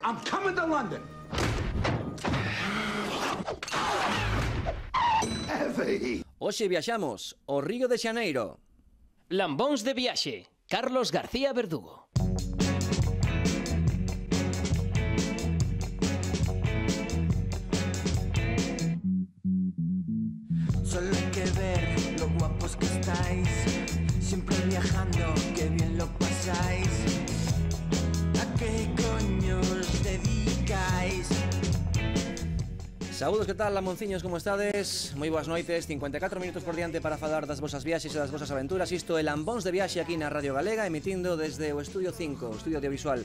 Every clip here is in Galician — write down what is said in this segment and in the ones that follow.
I'm coming to London. Hoxe viaxamos ao Río de Xaneiro. Lambóns de viaxe, Carlos García Verdugo. Solo hay que ver lo guapos que estáis, siempre viajando, que bien lo pasáis. ¿A qué coño os dedicáis? Saúdos, que tal, lamonciños, como estades? Moi boas noites, 54 minutos por diante para falar das vosas viaxes e das vosas aventuras. Isto é Lambóns de viaxe aquí na Radio Galega, emitindo desde o Estudio 5, o estudio audiovisual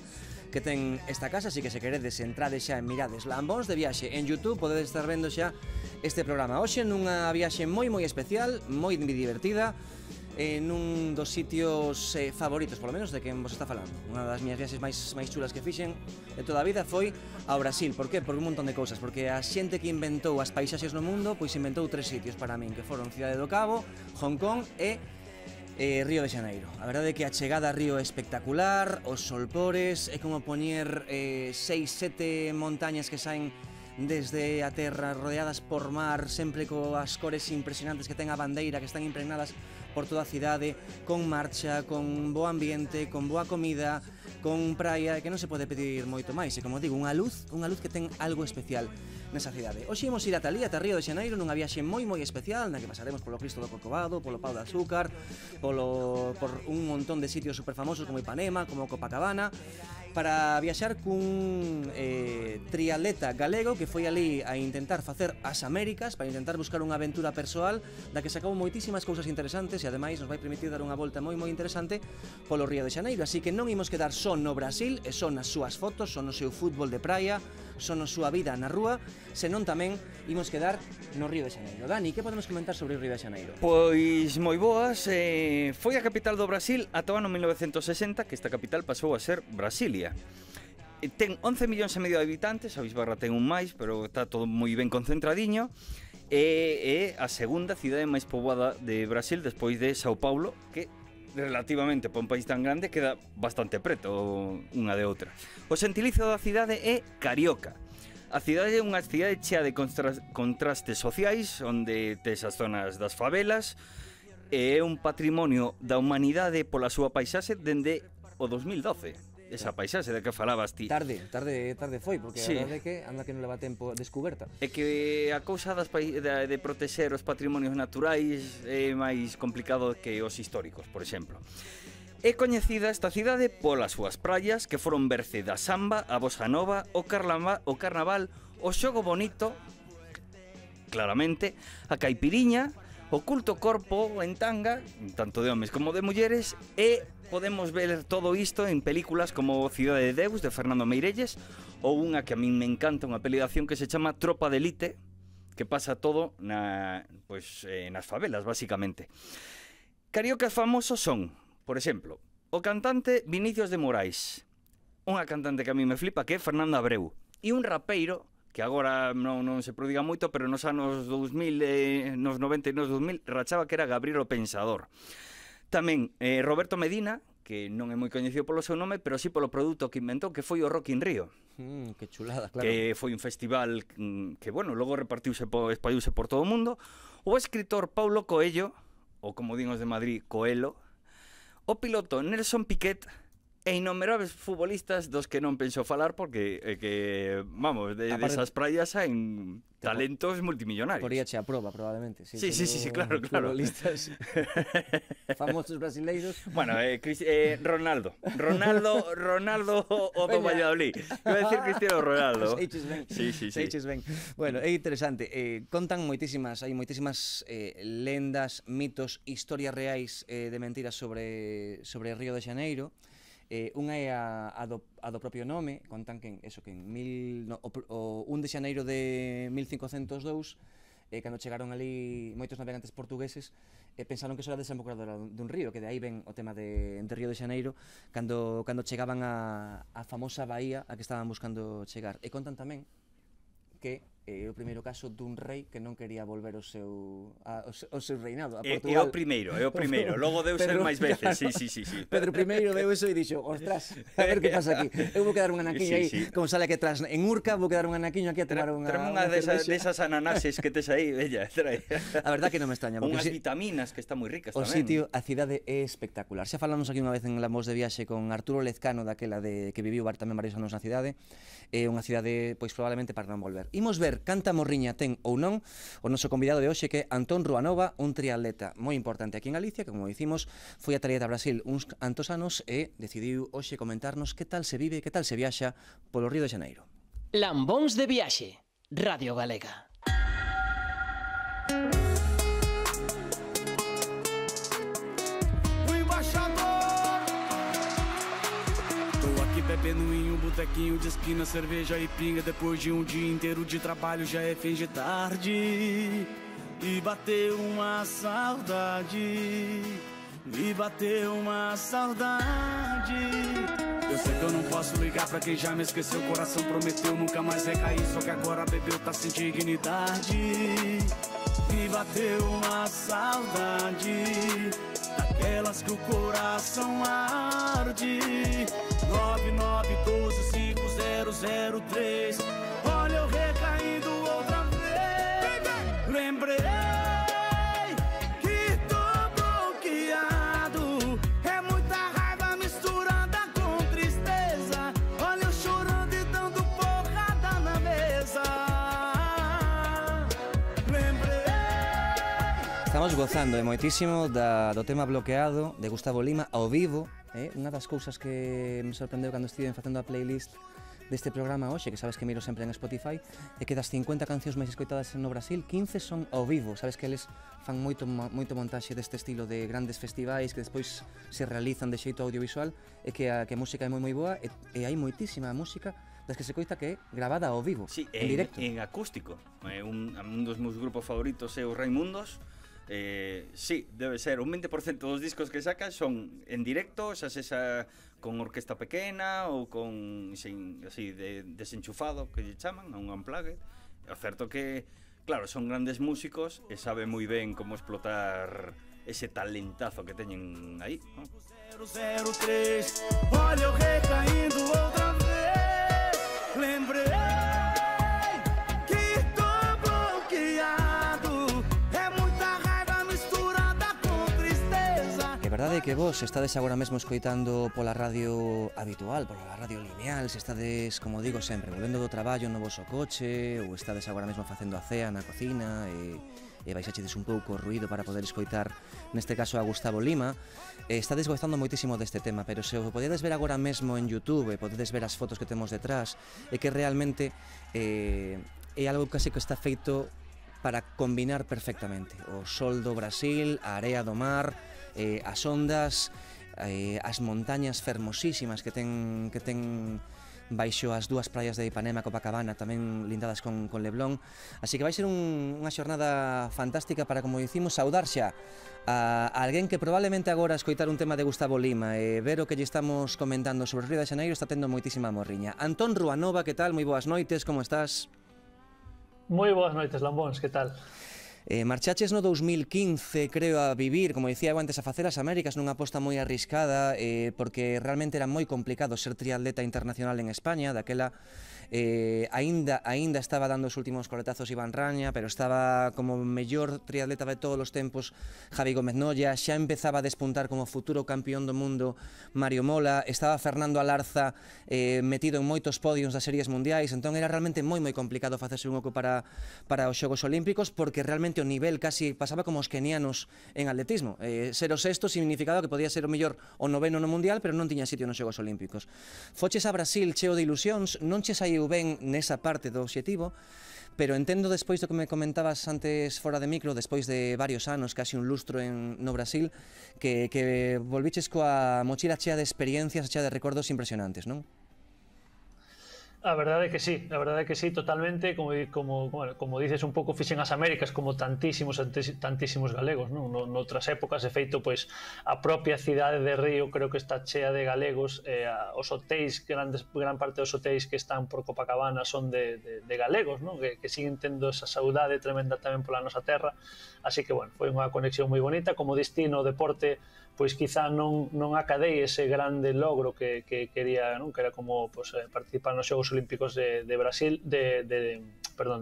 que ten esta casa. Así que se queredes, entrades xa e mirades Lambóns de viaxe en YouTube, podedes estar vendo xa este programa. Hoxe nunha viaxe moi especial, moi divertida, en un dos sitios favoritos, polo menos, de quen vos está falando. Unha das miñas viaxes máis chulas que fixen de toda a vida foi ao Brasil. Por qué? Por un montón de cousas. Porque a xente que inventou as paisaxes no mundo, pois inventou tres sitios para min, que foron Cidade do Cabo, Hong Kong e Río de Xaneiro. A verdade é que a chegada a Río é espectacular, os solpores, é como poñer 6-7 montañas que saen desde a terra, rodeadas por mar, sempre coas cores impresionantes que ten a bandeira, que están impregnadas por toda a cidade, con marcha, con bo ambiente, con boa comida, con praia, que non se pode pedir moito máis. E como digo, unha luz que ten algo especial nesa cidade. Hoxe imos ir ata ali, ata Río de Xaneiro, nunha viaxe moi especial, na que pasaremos polo Cristo do Corcovado, polo Pau de Azúcar, por un montón de sitios superfamosos como Ipanema, como Copacabana, para viaxar cun triatleta galego que foi ali a intentar facer as Américas, para intentar buscar unha aventura persoal da que sacou moitísimas cousas interesantes e ademais nos vai permitir dar unha volta moi interesante polo Río de Xaneiro. Así que non imos quedar só no Brasil e só nas súas fotos, só no seu fútbol de praia, só na súa vida na rúa, senón tamén imos quedar no Río de Xaneiro. Dani, que podemos comentar sobre o Río de Xaneiro? Pois moi boas, foi a capital do Brasil ata o ano 1960, que esta capital pasou a ser Brasilia. Ten 11 millóns e medio de habitantes, a Bisbarra ten un máis, pero está todo moi ben concentradiño. É a segunda cidade máis poboada de Brasil despois de Sao Paulo, que relativamente para un país tan grande queda bastante preto unha de outra. O xentilicio da cidade é carioca. A cidade é unha cidade chea de contrastes sociais, onde tes as zonas das favelas, e é un patrimonio da humanidade pola súa paisaxe dende o 2012. Esa paisaxe de que falabas ti. Tarde foi, porque sí. A verdade é que anda que non leva tempo descuberta. É que a cousa de protexer os patrimonios naturais é máis complicado que os históricos, por exemplo. É coñecida esta cidade polas súas praias, que foron berce da samba, a bossa nova, o carnaval, o xogo bonito, claramente, a caipiriña, o culto corpo en tanga, tanto de homes como de mulleres, e podemos ver todo isto en películas como Cidade de Deus, de Fernando Meirelles, ou unha que a min me encanta, unha peli de acción que se chama Tropa de Elite, que pasa todo nas favelas, basicamente. Cariocas famosos son, por exemplo, o cantante Vinicius de Moraes, unha cantante que a mí me flipa, que é Fernando Abreu, e un rapeiro que agora non se prodiga moito, pero nos anos 2000, nos 90 e nos 2000, rachaba que era Gabriel o Pensador. Tamén Roberto Medina, que non é moi coñecido polo seu nome, pero sí polo produto que inventou, que foi o Rock in Rio. Que chulada, claro. Que foi un festival que, bueno, logo espallouse por todo o mundo. O escritor Paulo Coelho, ou como din os de Madrid, Coelho. O piloto Nelson Piquet, e innumerables futbolistas dos que non penso falar porque vamos, desas praias en talentos multimillonarios. Poríache a proba, probablemente. Sí, claro. Futbolistas famosos brasileiros. Bueno, Ronaldo o do Valladolid. Iba a decir Cristiano Ronaldo. Seiches ben. Bueno, é interesante. Contan moitísimas lendas, mitos, historias reais de mentiras sobre Río de Xaneiro. Unha é a do propio nome. Contan que o 1 de xaneiro de 1502, cando chegaron ali moitos navegantes portugueses, pensaron que eso era desembocadura dun río, que de aí ven o tema de Río de Xaneiro, cando chegaban a famosa bahía a que estaban buscando chegar. E contan tamén que o primeiro caso dun rei que non quería volver ao seu reinado a É Portugal. o primeiro, logo deu ser máis veces, sí. Pedro I veu eso e dixo, ostras, a ver que pasa aquí. Eu vou quedar un anaquiño aí, como sale aquí atrás en Urca, vou quedar un anaquiño aquí a tomar unha desas ananases que tes aí, bella, trae. A verdad que non me extraña, porque unhas vitaminas que están moi ricas o tamén. sitio, a cidade é espectacular. Xa falamos aquí unha vez en La Voz de Viaxe con Arturo Lezcano, daquela de que viviu tamén varios anos na cidade. É unha cidade, pois, probablemente para non volver. Imos ver canta morriña ten ou non o noso convidado de hoxe, que é Antón Ruanova, un triatleta moi importante aquí en Galicia, que, como dicimos, foi a triatleta a Brasil uns cantos anos e decidiu hoxe comentarnos que tal se vive, que tal se viaxa polo Río de Xaneiro. Lambóns de Viaxe, Radio Galega. Bebendo em um botequinho de esquina, cerveja e pinga. Depois de um dia inteiro de trabalho, já é fim de tarde. E bateu uma saudade. E bateu uma saudade. Eu sei que eu não posso ligar pra quem já me esqueceu. O coração prometeu nunca mais recair. Só que agora bebeu, tá sem dignidade. E bateu uma saudade, daquelas que o coração arde. 99125003. Olha eu recaindo outra vez. Lembrei que tô bloqueado. É muita raiva misturada com tristeza. Olha eu chorando e dando porrada na mesa. Lembrei. Estamos gozando moitísimo do tema Bloqueado de Gustavo Lima ao vivo. Unha das cousas que me sorprendeu cando estive facendo a playlist deste programa hoxe, que sabes que miro sempre en Spotify, é que das 50 cancións máis escoitadas no Brasil, 15 son ao vivo. Sabes que eles fan moito montaxe deste estilo de grandes festivais que despois se realizan de xeito audiovisual, e que a música é moi boa, e hai moitísima música das que se coita que é gravada ao vivo, sí, en directo. En acústico. Un dos meus grupos favoritos é o Raimundos. Sí, debe ser un 20% dos discos que sacan son en directo, xa sexa con orquesta pequena ou con así desenchufado, que lle chaman, a un unplugged. É certo que, claro, son grandes músicos e saben moi ben como explotar ese talentazo que teñen aí, ¿no? 003, olha eu recaindo outra vez. Lembrei que tô bloqueado. É muita raiva misturada com tristeza. É verdade que vos estades agora mesmo escoitando pola radio habitual, pola radio lineal, se estades, como digo sempre, volvendo do traballo no voso coche, ou estades agora mesmo facendo a cea na cocina e baixachedes un pouco o ruído para poder escoitar, neste caso, a Gustavo Lima. Estades gozando moitísimo deste tema, pero se o podedes ver agora mesmo en YouTube, e podedes ver as fotos que temos detrás, é que realmente é algo case que está feito para combinar perfectamente o sol do Brasil, a area do mar, as ondas, as montañas fermosísimas que ten baixo as dúas praias de Ipanema e Copacabana, tamén lindadas con Leblon. Así que vai ser unha xornada fantástica para, como dicimos, saudar xa a alguén que probablemente agora escoitar un tema de Gustavo Lima e ver o que lle estamos comentando sobre o Río de Xaneiro está tendo moitísima morriña. Antón Ruanova, que tal? Moi boas noites, como estás? Moi boas noites, Lambóns, que tal? Marchaches no 2015, creo, a vivir, como dicía antes, a facer as Américas nunha aposta moi arriscada, porque realmente era moi complicado ser triatleta internacional en España. Daquela aínda estaba dando os últimos coletazos Iván Raña, pero estaba como mellor triatleta de todos os tempos Javi Gómez Noya, xa empezaba a despuntar como futuro campeón do mundo Mario Mola, estaba Fernando Alarza metido en moitos podios das series mundiais. Entón era realmente moi complicado facerse un oco para os Xogos Olímpicos, porque realmente o nivel casi pasaba como os kenianos en atletismo. Ser o sexto significaba que podía ser o mellor o noveno no mundial, pero non tiña sitio nos Xogos Olímpicos. Foches a Brasil cheo de ilusións, non che saiu ben nesa parte do obxectivo, pero entendo, despois do que me comentabas antes fora de micro, despois de varios anos, casi un lustro no Brasil, que volviches coa mochila chea de experiencias, chea de recordos impresionantes, non? A verdade é que sí, totalmente, como dices, un pouco fixen as Américas como tantísimos galegos, non? Noutras épocas, de feito, pois a propia cidade de Río creo que está chea de galegos, os hotéis, gran parte dos hotéis que están por Copacabana son de galegos, non? Que siguen tendo esa saudade tremenda tamén pola nosa terra, así que, bueno, foi unha conexión moi bonita. Como destino, o deporte, pois quizá non acadei ese grande logro que quería, non? Que era como participar nos Xogos Olímpicos de Brasil, de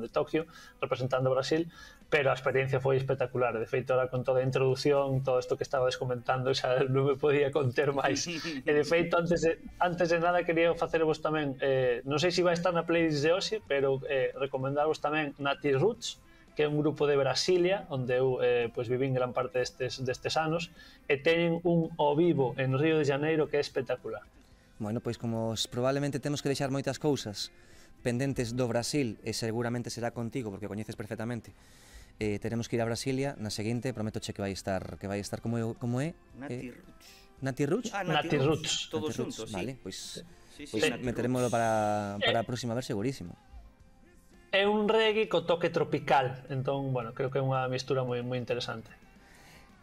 Tokio, representando Brasil, pero a experiencia foi espectacular. De feito, ahora con toda a introducción, todo isto que estabas comentando, xa non me podía conter máis. E de feito, antes de nada, quería facervos tamén, non sei se vai estar na playlist de hoxe, pero recomendarvos tamén Nati Roots, que é un grupo de Brasilia, onde eu vivín gran parte destes anos, e teñen un ao vivo en Río de Janeiro que é espectacular. Bueno, pois como probablemente temos que deixar moitas cousas pendentes do Brasil, e seguramente será contigo, porque o coñeces perfectamente, teremos que ir a Brasilia, na seguinte, prometoche que vai estar como é? Nati Roots. Nati Roots? Nati Roots. Todos juntos, sí. Vale, pois Sí, meterémolo para a próxima vez segurísimo. É un reggae co toque tropical, entón, bueno, creo que é unha mistura moi interesante.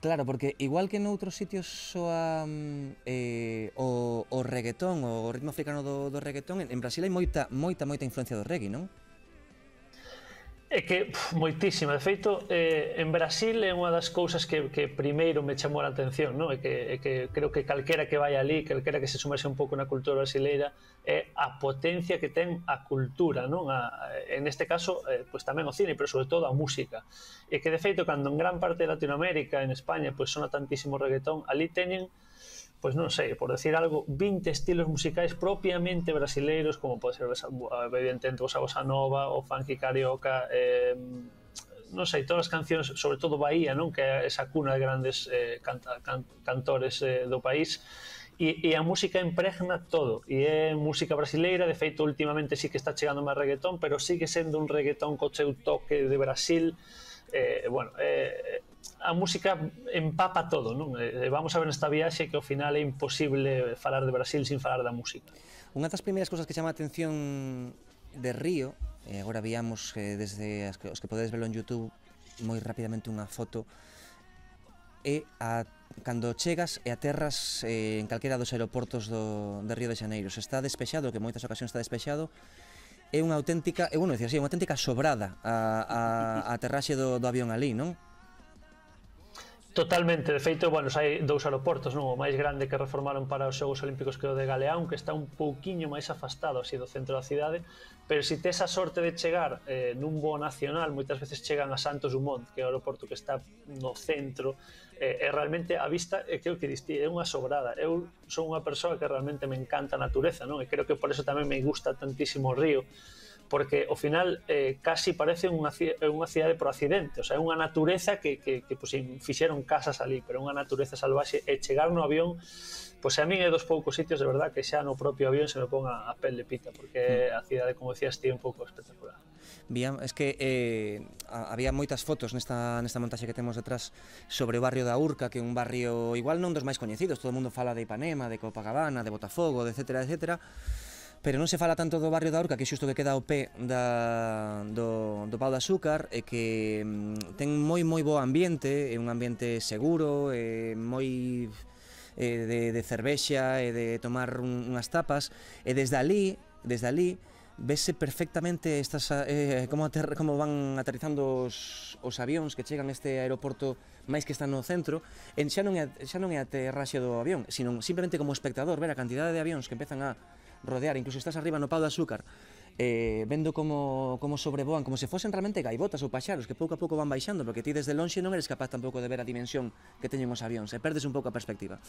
Claro, porque igual que noutros sitios soa o reggaetón, o ritmo africano do reggaetón, en Brasil hai moita influencia do reggae, non? É que, moitísima. De feito, en Brasil é unha das cousas que primeiro me chamou a atención, non? É que creo que calquera que vai ali, calquera que se sumerse un pouco na cultura brasileira, é a potencia que ten a cultura, non? En este caso, pois tamén o cine, pero sobre todo a música. E que, de feito, cando en gran parte de Latinoamérica, en España, pois sona tantísimo reggaetón, ali teñen, pois non sei, por decir algo, 20 estilos musicais propiamente brasileiros, como pode ser, evidentemente, a bossa nova, o funky carioca, non sei, todas as cancións, sobre todo Bahía, non? Que é esa cuna de grandes cantores do país, e a música impregna todo, e é música brasileira. De feito, últimamente sí que está chegando máis reggaetón, pero sigue sendo un reggaetón co seu toque de Brasil. A música empapa todo, non? Vamos a ver nesta viaxe que ao final é imposible falar de Brasil sin falar da música. Unha das primeiras cousas que chama a atención de Río, agora víamos desde os que podedes verlo en YouTube moi rapidamente unha foto, é cando chegas e aterras en calquera dos aeroportos de Río de Janeiro. Se está despexado, que en moitas ocasións está despexado, é unha auténtica, unha auténtica sobrada a aterraxe do avión ali, non? Totalmente. De feito, bueno, hai dous aeroportos, non? O máis grande que reformaron para os Xogos Olímpicos, que é o de Galeão, que está un pouquiño máis afastado así do centro da cidade, pero se tes a sorte de chegar nun voo nacional, moitas veces chegan a Santos Dumont, que é o aeroporto que está no centro, e realmente a vista, creo que é unha sobrada. Eu son unha persoa que realmente me encanta a natureza, non? E creo que por eso tamén me gusta tantísimo o Río, porque ao final casi parece unha cidade por accidente, o sea, é unha natureza que fixeron casas ali, pero unha natureza salvaxe, e chegar no avión, pois a min é dos poucos sitios, de verdad, que xa no propio avión se me pon a pel de pita, porque a cidade, como decías ti, é un pouco espectacular. Es que había moitas fotos nesta montaxe que temos detrás sobre o barrio da Urca, que é un barrio igual non dos máis coñecidos, todo o mundo fala de Ipanema, de Copacabana, de Botafogo, de etcétera, pero non se fala tanto do barrio da Urca, que xusto que queda ao pé do Pau de Azúcar, e que ten moi bo ambiente, é un ambiente seguro, moi de cervexa e de tomar unhas tapas, e desde ali vese perfectamente como van aterrizando os avións que chegan a este aeroporto máis que está no centro. Xa non é a aterraxe do avión, sino simplemente como espectador ver a cantidade de avións que empezan a rodear, incluso estás arriba no Pau de Azúcar, vendo como sobrevoan, como se fosen realmente gaivotas ou paxaros que pouco a pouco van baixando, porque ti desde lonxe non eres capaz tampouco de ver a dimensión que teñen os avións, e perdes un pouco a perspectiva.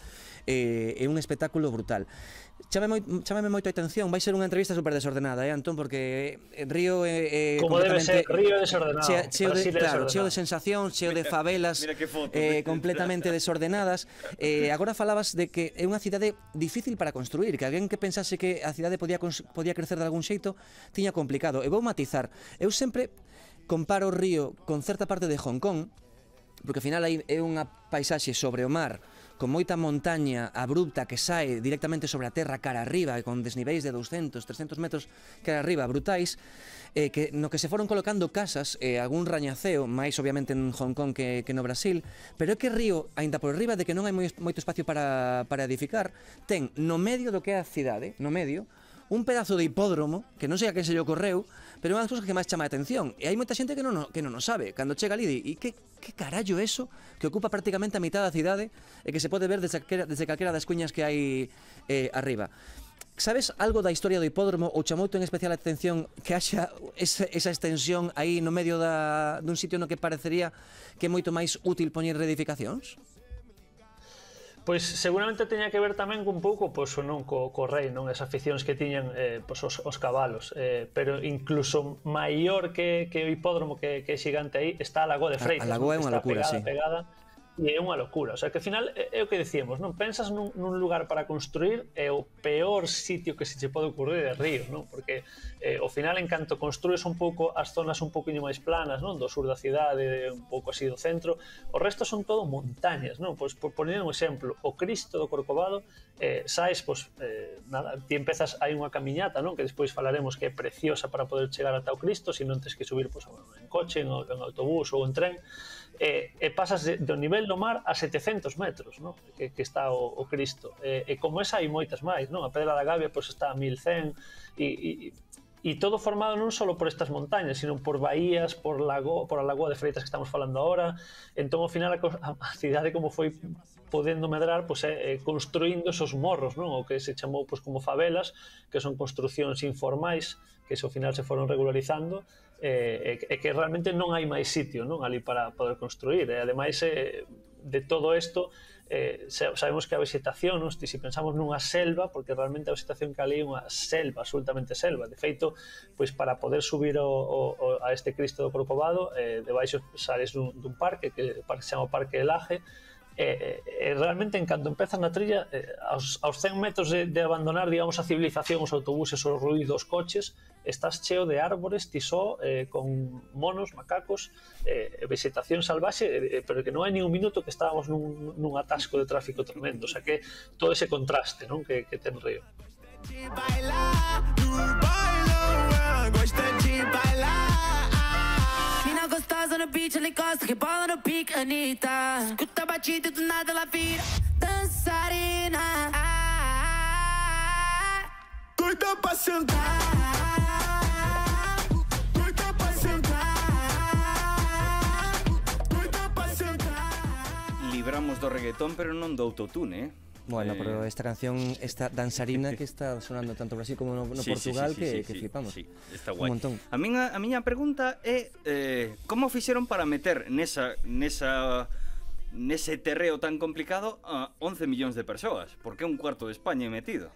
É un espectáculo brutal. Chámame moito a atención, vai ser unha entrevista super desordenada, Antón, porque Río é como debe ser, Río desordenado, cheo de sensacións, cheo de favelas completamente desordenadas. Agora falabas de que é unha cidade difícil para construir, que alguén que pensase que a cidade podía crecer de algún xeito tiña complicado. E vou matizar, eu sempre comparo o Río con certa parte de Hong Kong, porque ao final é unha paisaxe sobre o mar con moita montaña abrupta que sae directamente sobre a terra cara arriba e con desniveis de 200, 300 metros cara arriba brutais, no que se foron colocando casas e algún rañaceo, máis obviamente en Hong Kong que no Brasil, pero é que Río, aínda por riba de que non hai moito espacio para edificar, ten no medio do que é a cidade, no medio, un pedazo de hipódromo, que non sei a que se lle ocorreu, pero é unha das cousas que máis chama a atención. E hai moita xente que non o sabe. Cando chega ali, e que carallo eso que ocupa prácticamente a mitad da cidade e que se pode ver desde calquera das cuñas que hai arriba. Sabes algo da historia do hipódromo ou chamou en especial a atención que haxa esa extensión aí no medio dun sitio no que parecería que é moito máis útil poñer edificacións? Pois seguramente teña que ver tamén un pouco co rei, non? As aficións que tiñan os cabalos, pero incluso maior que o hipódromo que é xigante aí está a Lagoa de Freitas. A Lagoa é unha locura, sí. E é unha locura, o sea que ao final é o que decíamos, non? Pensas nun lugar para construir é o peor sitio que se che pode ocurrir de Río, non? Porque ao final en canto construes un pouco as zonas un pouquiño máis planas, non? Do sur da cidade, un pouco así do centro, o resto son todo montañas, non? Pois por poner un exemplo, o Cristo do Corcovado, saes, nada, ti empezas, hai unha camiñata, non? Que despois falaremos que é preciosa para poder chegar ata o Cristo, se non tens que subir en coche, en autobús ou en tren, e pasas do nivel do mar a 700 metros, non? Que está o Cristo, e como esa hai moitas máis, non? A Pedra da Gavia está a 1100 e todo formado non só por estas montañas, sino por baías, por a Lagoa de Freitas que estamos falando agora. Entón ao final a cidade como foi podendo medrar construindo esos morros, non? O que se chamou como favelas, que son construcións informais que ao final se foron regularizando, e que realmente non hai máis sitio, non? Ali para poder construir, e ademais de todo isto sabemos que a vegetación, non? Se pensamos nunha selva, porque realmente a vegetación que ali é unha selva, absolutamente selva. De feito, pois para poder subir a este Cristo do Corcovado, debaixo sales dun parque que se chama Parque de Laje, realmente en canto empezas na trilla, aos 100 metros de abandonar, digamos, a civilización, os autobuses, os ruidos, os coches, estás cheo de árbores, tisó, con monos, macacos, vegetación salvaxe, pero que non hai ni un minuto que estábamos nun atasco de tráfico tremendo, o sea que todo ese contraste, non? Que ten Río. Gostosa no beach, ela encosta, rebola no pique, Anitta. Escuta a batida e do nada ela vira dançarina. Doida pra sentar. Doida pra sentar. Doida pra sentar. Libramos do reggaetón, pero non do autotune, Bueno, pero esta canción, esta danzarina que está sonando tanto no Brasil como no Portugal, que flipamos. Sí, está guai. Un montón. A miña pregunta é como fixeron para meter nese terreo tan complicado a 11 millóns de persoas? Porque un cuarto de España é metido.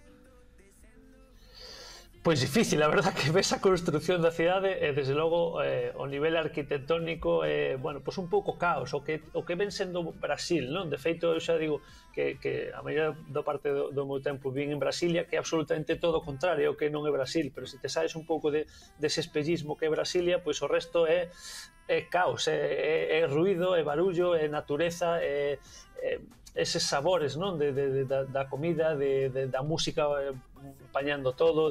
Pois difícil, a verdad que ves a construción da cidade e desde logo o nivel arquitectónico é, bueno, pois un pouco caos, o que ven sendo Brasil, non? De feito, eu xa digo que a maior da parte do meu tempo vin en Brasilia, que é absolutamente todo o contrario, o que non é Brasil, pero se te saes un pouco dese espellismo que é Brasilia, pois o resto é caos, é ruido, é barullo, é natureza, é eses sabores, non? Da comida, da música, apañando todo,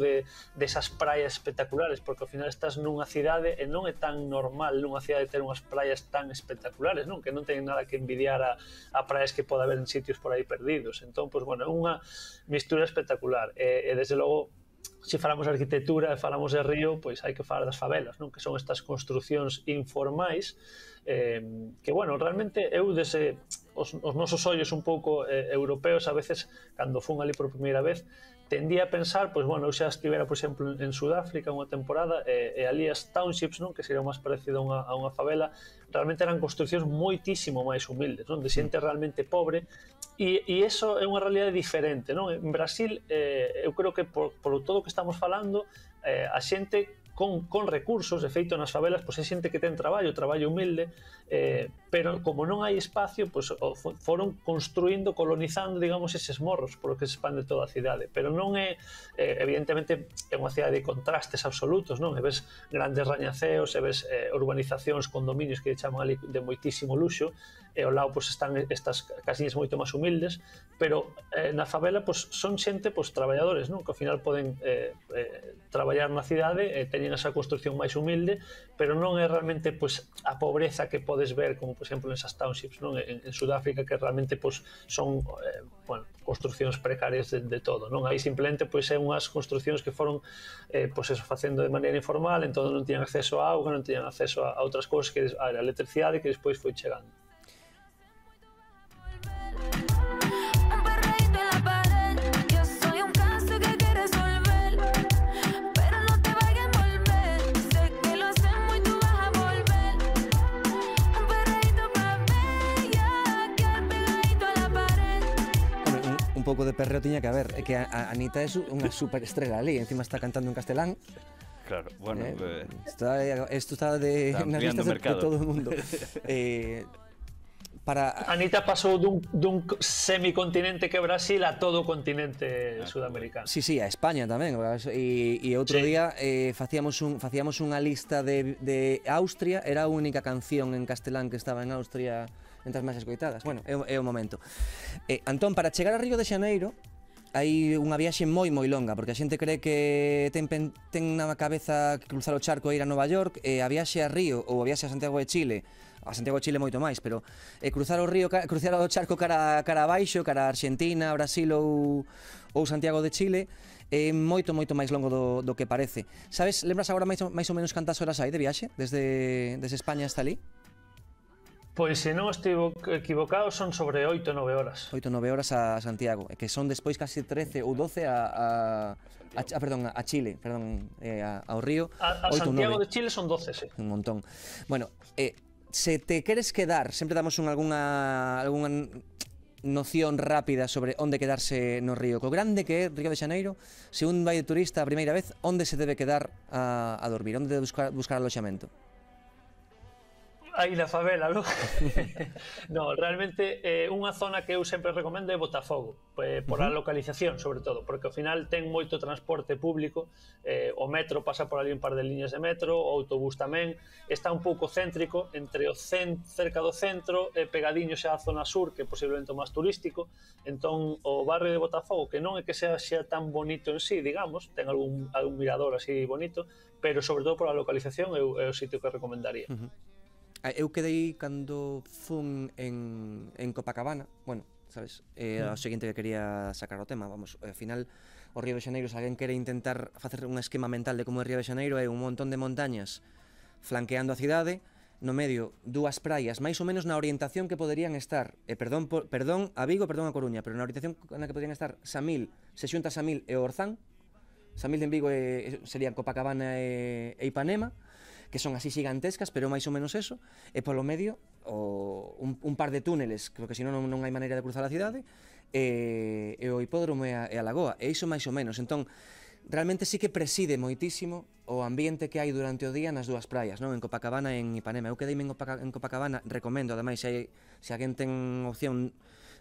desas praias espectaculares, porque ao final estás nunha cidade e non é tan normal nunha cidade ter unhas praias tan espectaculares, non? Que non ten nada que envidiar a praias que pode haber en sitios por aí perdidos. Entón, pois, bueno, é unha mistura espectacular, e desde logo, se falamos de arquitectura e falamos de Río, pois hai que falar das favelas, non? Que son estas construcións informais, que, bueno, realmente eu os nosos ollos un pouco europeos, a veces, cando fun ali por primeira vez, tendía a pensar, pois, bueno, eu xa estivera, por exemplo, en Sudáfrica unha temporada, e ali as townships, non? Que sería máis parecido a unha favela, realmente eran construcións moitísimo máis humildes, non? De xente realmente pobre, e iso é unha realidade diferente, non? En Brasil, eu creo que por todo o que estamos falando, a xente con recursos, de feito nas favelas, pois é xente que ten traballo humilde, pero como non hai espacio, pois foron construindo, colonizando, digamos, eses morros por que se expande toda a cidade, pero non é, evidentemente, é unha cidade de contrastes absolutos, non? E ves grandes rañaceos, e ves urbanizacións, condominios que chaman ali de moitísimo luxo, e ao lado pois, están estas casiñas moito máis humildes, pero na favela pois, son xente pois, traballadores, non? Que ao final poden traballar na cidade e teñen esa construcción máis humilde, pero non é realmente pois, a pobreza que podes ver como por exemplo nesas townships, non? En Sudáfrica que realmente pois, son bueno, construccións precarias de todo, non? Aí simplemente pois, é unhas construccións que foron pois, eso, facendo de maneira informal, entón non tiñan acceso a auga, non tiñan acceso a outras cousas que a electricidade que despois foi chegando. Un pouco de perreo tiña que haber, é que a Anita é unha superestrela ali, encima está cantando en castelán. Claro, bueno, Esto está nas listas de todo o mundo. Anita pasou dun semicontinente que é Brasil a todo o continente sudamericano. Sí, a España tamén. E outro día facíamos unha lista de Austria, era a única canción en castelán que estaba en Austria entre as máis escoitadas. Bueno, é o momento. Antón, para chegar a Río de Xaneiro hai unha viaxe moi longa, porque a xente cree que ten na cabeza que cruzar o charco e ir a Nova York, e a viaxe a Río ou a viaxe a Santiago de Chile, moito máis, pero cruzar o río, cruzar o charco cara abaixo, cara a Argentina, Brasil ou Santiago de Chile, é moito máis longo do que parece. Sabes, lembras agora máis ou menos cantas horas hai de viaxe desde España hasta ali? Pois se non estivo equivocado son sobre 8 ou 9 horas. 8 ou 9 horas a Santiago, e que son despois casi 13 ou 12 a Chile, ao río. A Santiago de Chile son 12, sí. Un montón. Bueno, se te queres quedar, sempre damos algunha noción rápida sobre onde quedarse no río. Co grande que é Río de Xaneiro, se un vai de turista a primeira vez, onde se debe quedar a dormir? Onde debe buscar aloxamento? Aí na favela, non? No, realmente unha zona que eu sempre recomendo é Botafogo, por a localización, sobre todo, porque ao final ten moito transporte público, o metro pasa por ali un par de liñas de metro, o autobús tamén, está un pouco céntrico, entre cerca do centro, pegadiño xa a zona sur, que é posiblemente o máis turístico, entón o barrio de Botafogo, que non é que sea tan bonito en sí, digamos, ten algún mirador así bonito, pero sobre todo por a localización é o sitio que recomendaría. Eu quedei cando fun en Copacabana, bueno, sabes, o seguinte que quería sacar o tema, vamos, ao final o Río de Xaneiro, se alguén quere intentar facer un esquema mental de como é Río de Xaneiro, é un montón de montañas flanqueando a cidade, no medio dúas praias, máis ou menos na orientación que poderían estar, perdón a Vigo, perdón a Coruña, pero na orientación na que poderían estar Samil, se xunta Samil e o Orzán. Samil en Vigo serían Copacabana e Ipanema, que son así gigantescas, pero máis ou menos eso, e polo medio un par de túneles, creo que senón non hai maneira de cruzar a cidade, e o hipódromo e a lagoa, e iso máis ou menos. Entón, realmente sí que preside moitísimo o ambiente que hai durante o día nas dúas praias, non? En Copacabana e en Ipanema. Eu quedeime en Copacabana, recomendo, ademais, se alguén ten opción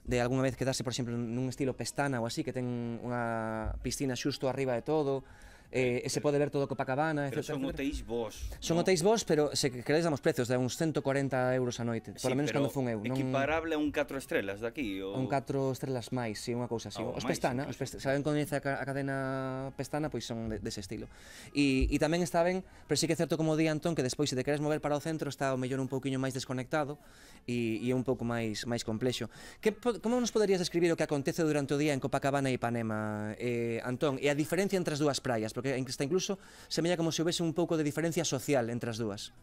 de algunha vez quedarse, por exemplo, nun estilo Pestana ou así, que ten unha piscina xusto arriba de todo, e se pode ver todo Copacabana, etc. Pero son hotéis vos. Son hotéis vos, pero se queredes damos precios de uns 140 euros a noite, por lo menos cando fun eu. Equiparable a un 4 estrelas daqui? Un 4 estrelas máis, si, unha cousa así. Os Pestana, se alguén coñece a cadena Pestana, pois son dese estilo. E tamén está ben, pero sí que é certo como di Antón, que despois se te queres mover para o centro está o mellor un pouquiño máis desconectado e é un pouco máis complexo. Como nos poderías describir o que acontece durante o día en Copacabana e Ipanema, Antón, e a diferencia entre as dúas praias? Porque está incluso semella como se houvese un pouco de diferencia social entre as dúas.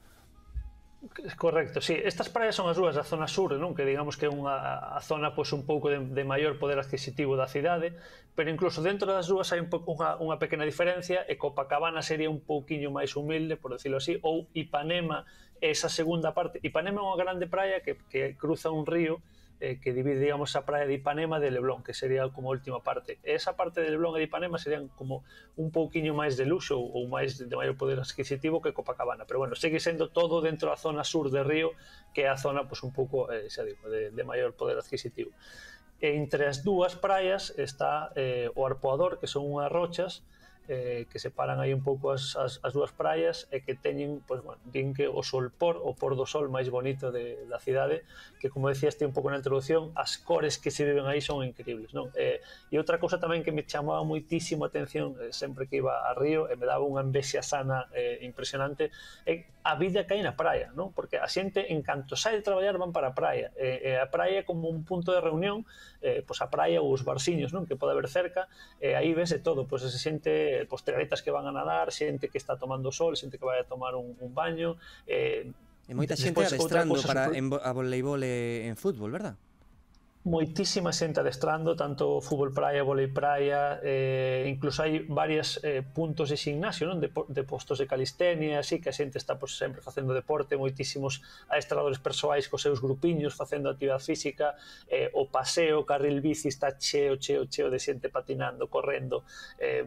Correcto, sí. Estas praias son as dúas da zona sur, non? Que digamos que é a zona pois, un pouco de maior poder adquisitivo da cidade, pero incluso dentro das dúas hai unha pequena diferencia, e Copacabana sería un pouquiño máis humilde, por decirlo así, ou Ipanema, esa segunda parte. Ipanema é unha grande praia que cruza un río que divide, digamos, a praia de Ipanema de Leblon, que sería como a última parte. E esa parte de Leblon e de Ipanema serían como un pouquiño máis de luxo ou máis de maior poder adquisitivo que Copacabana, pero bueno, segue sendo todo dentro da zona sur de Río, que é a zona pues, un pouco, xa digo, de maior poder adquisitivo. E entre as dúas praias está o Arpoador, que son unhas rochas que separan aí un pouco as dúas praias e que teñen, pois, bueno, din que o pôr do sol máis bonito da cidade, que como decías ti un pouco na introducción, as cores que se viven aí son increíbles, non? E outra cousa tamén que me chamaba moitísimo a atención sempre que iba a Río e me daba unha envexia sana impresionante é a vida que hai na praia, non? Porque a xente, en canto sai de traballar, van para a praia, e a praia é como un punto de reunión, pois a praia ou os barciños, non? Que pode haber cerca, e aí vese todo, pois esa xente, pois terreitas que van a nadar, xente que está tomando sol, xente que vai a tomar un baño, e moita xente adestrando para a voleibol e en fútbol, verdad? Moitísima xente adestrando, tanto fútbol praia, volei praia, incluso hai varios puntos de gimnasio, non? De postos de calistenia, así que a xente está pues, sempre facendo deporte, moitísimos adestradores persoais cos seus grupiños facendo actividade física, o paseo, o carril bici está cheo de xente patinando, correndo,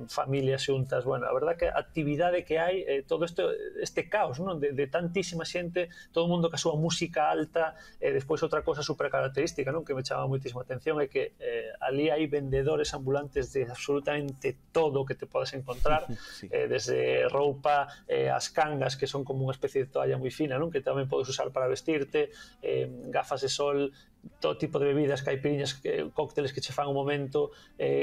familias xuntas, bueno, a verdad que a actividade que hai, todo este caos, non? De tantísima xente, todo o mundo ca súa música alta, e despois outra cosa super característica, non? Que me chama moitísima atención é que ali hai vendedores ambulantes de absolutamente todo o que te podes encontrar, sí. Desde roupa, as cangas que son como unha especie de toalla moi fina, non? Que tamén podes usar para vestirte, gafas de sol, todo tipo de bebidas, caipiriñas, cócteles que che fan un momento,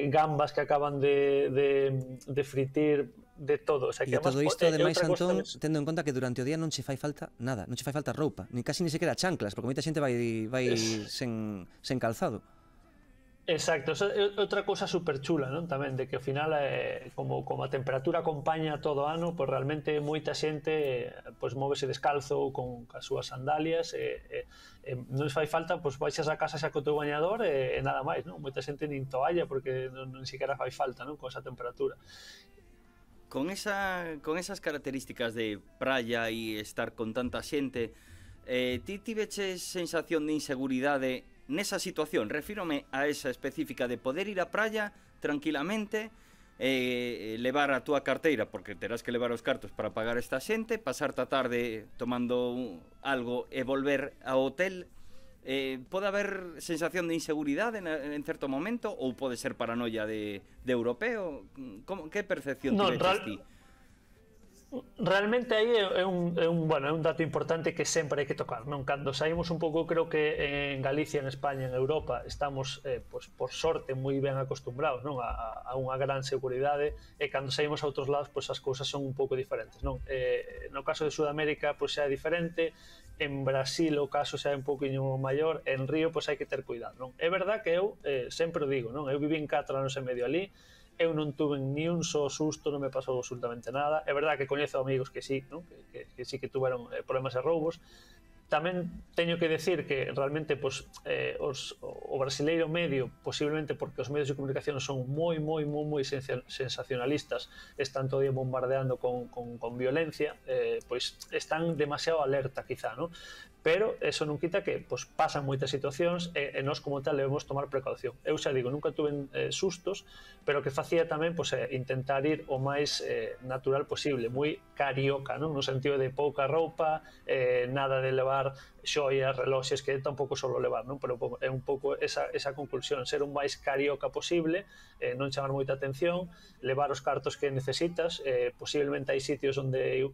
gambas que acaban de fritir, de todo, o sea, que e todo isto, ademais, Antón, tendo en conta que durante o día non che fai falta nada, non che fai falta roupa, ni casi ni sequera chanclas, porque moita xente vai sen calzado. Exacto, esa é outra cousa super chula, non? Tamén, de que ao final, como a temperatura acompaña todo o ano, pois realmente moita xente pois móvese descalzo con as súas sandalias, non fai falta, pois baixas a casa xa co teu bañador e nada máis, non? Moita xente nin toalla porque non siquiera fai falta, non? Con esa temperatura. Con esas características de praia e estar con tanta xente, ti tiveches sensación de inseguridade nesa situación? Refírome a esa específica de poder ir á praia tranquilamente, levar a túa carteira, porque terás que levar os cartos para pagar esta xente, pasarte a tarde tomando algo e volver ao hotel. Pode haber sensación de inseguridade en certo momento ou pode ser paranoia de europeo? Que percepción tiveches ti? Realmente aí é un dato importante que sempre hai que tocar, non? Cando saímos un pouco, creo que en Galicia, en España, en Europa estamos, pues, por sorte, moi ben acostumbrados, non? A unha gran seguridade, e cando saímos a outros lados, pues, as cousas son un pouco diferentes, non? No caso de Sudamérica, pues, xa é diferente. En Brasil o caso xa é un pouquiño maior, en Río pois hai que ter cuidado, non? É verdad que eu sempre o digo, non? Eu viví en 4 anos e medio ali, eu non tuve ni un só susto, non me pasou absolutamente nada. É verdad que coñezo amigos que sí, non? Que sí que tuveron problemas e roubos. Tamén teño que decir que realmente pues, o brasileiro medio, posiblemente porque os medios de comunicación son moi sensacionalistas, están todo o día bombardeando con violencia, pois están demasiado alerta quizá, non? Pero eso non quita que pues, pasan moitas situacións e nós como tal debemos tomar precaución. Eu xa digo, nunca tuve sustos, pero que facía tamén pues, intentar ir o máis natural posible, moi carioca, non? No sentido de pouca roupa, nada de levar xoias, reloxes, que tampouco solo levar, non? Pero é un pouco esa conclusión, ser o máis carioca posible, non chamar moita atención, levar os cartos que necesitas, posiblemente hai sitios onde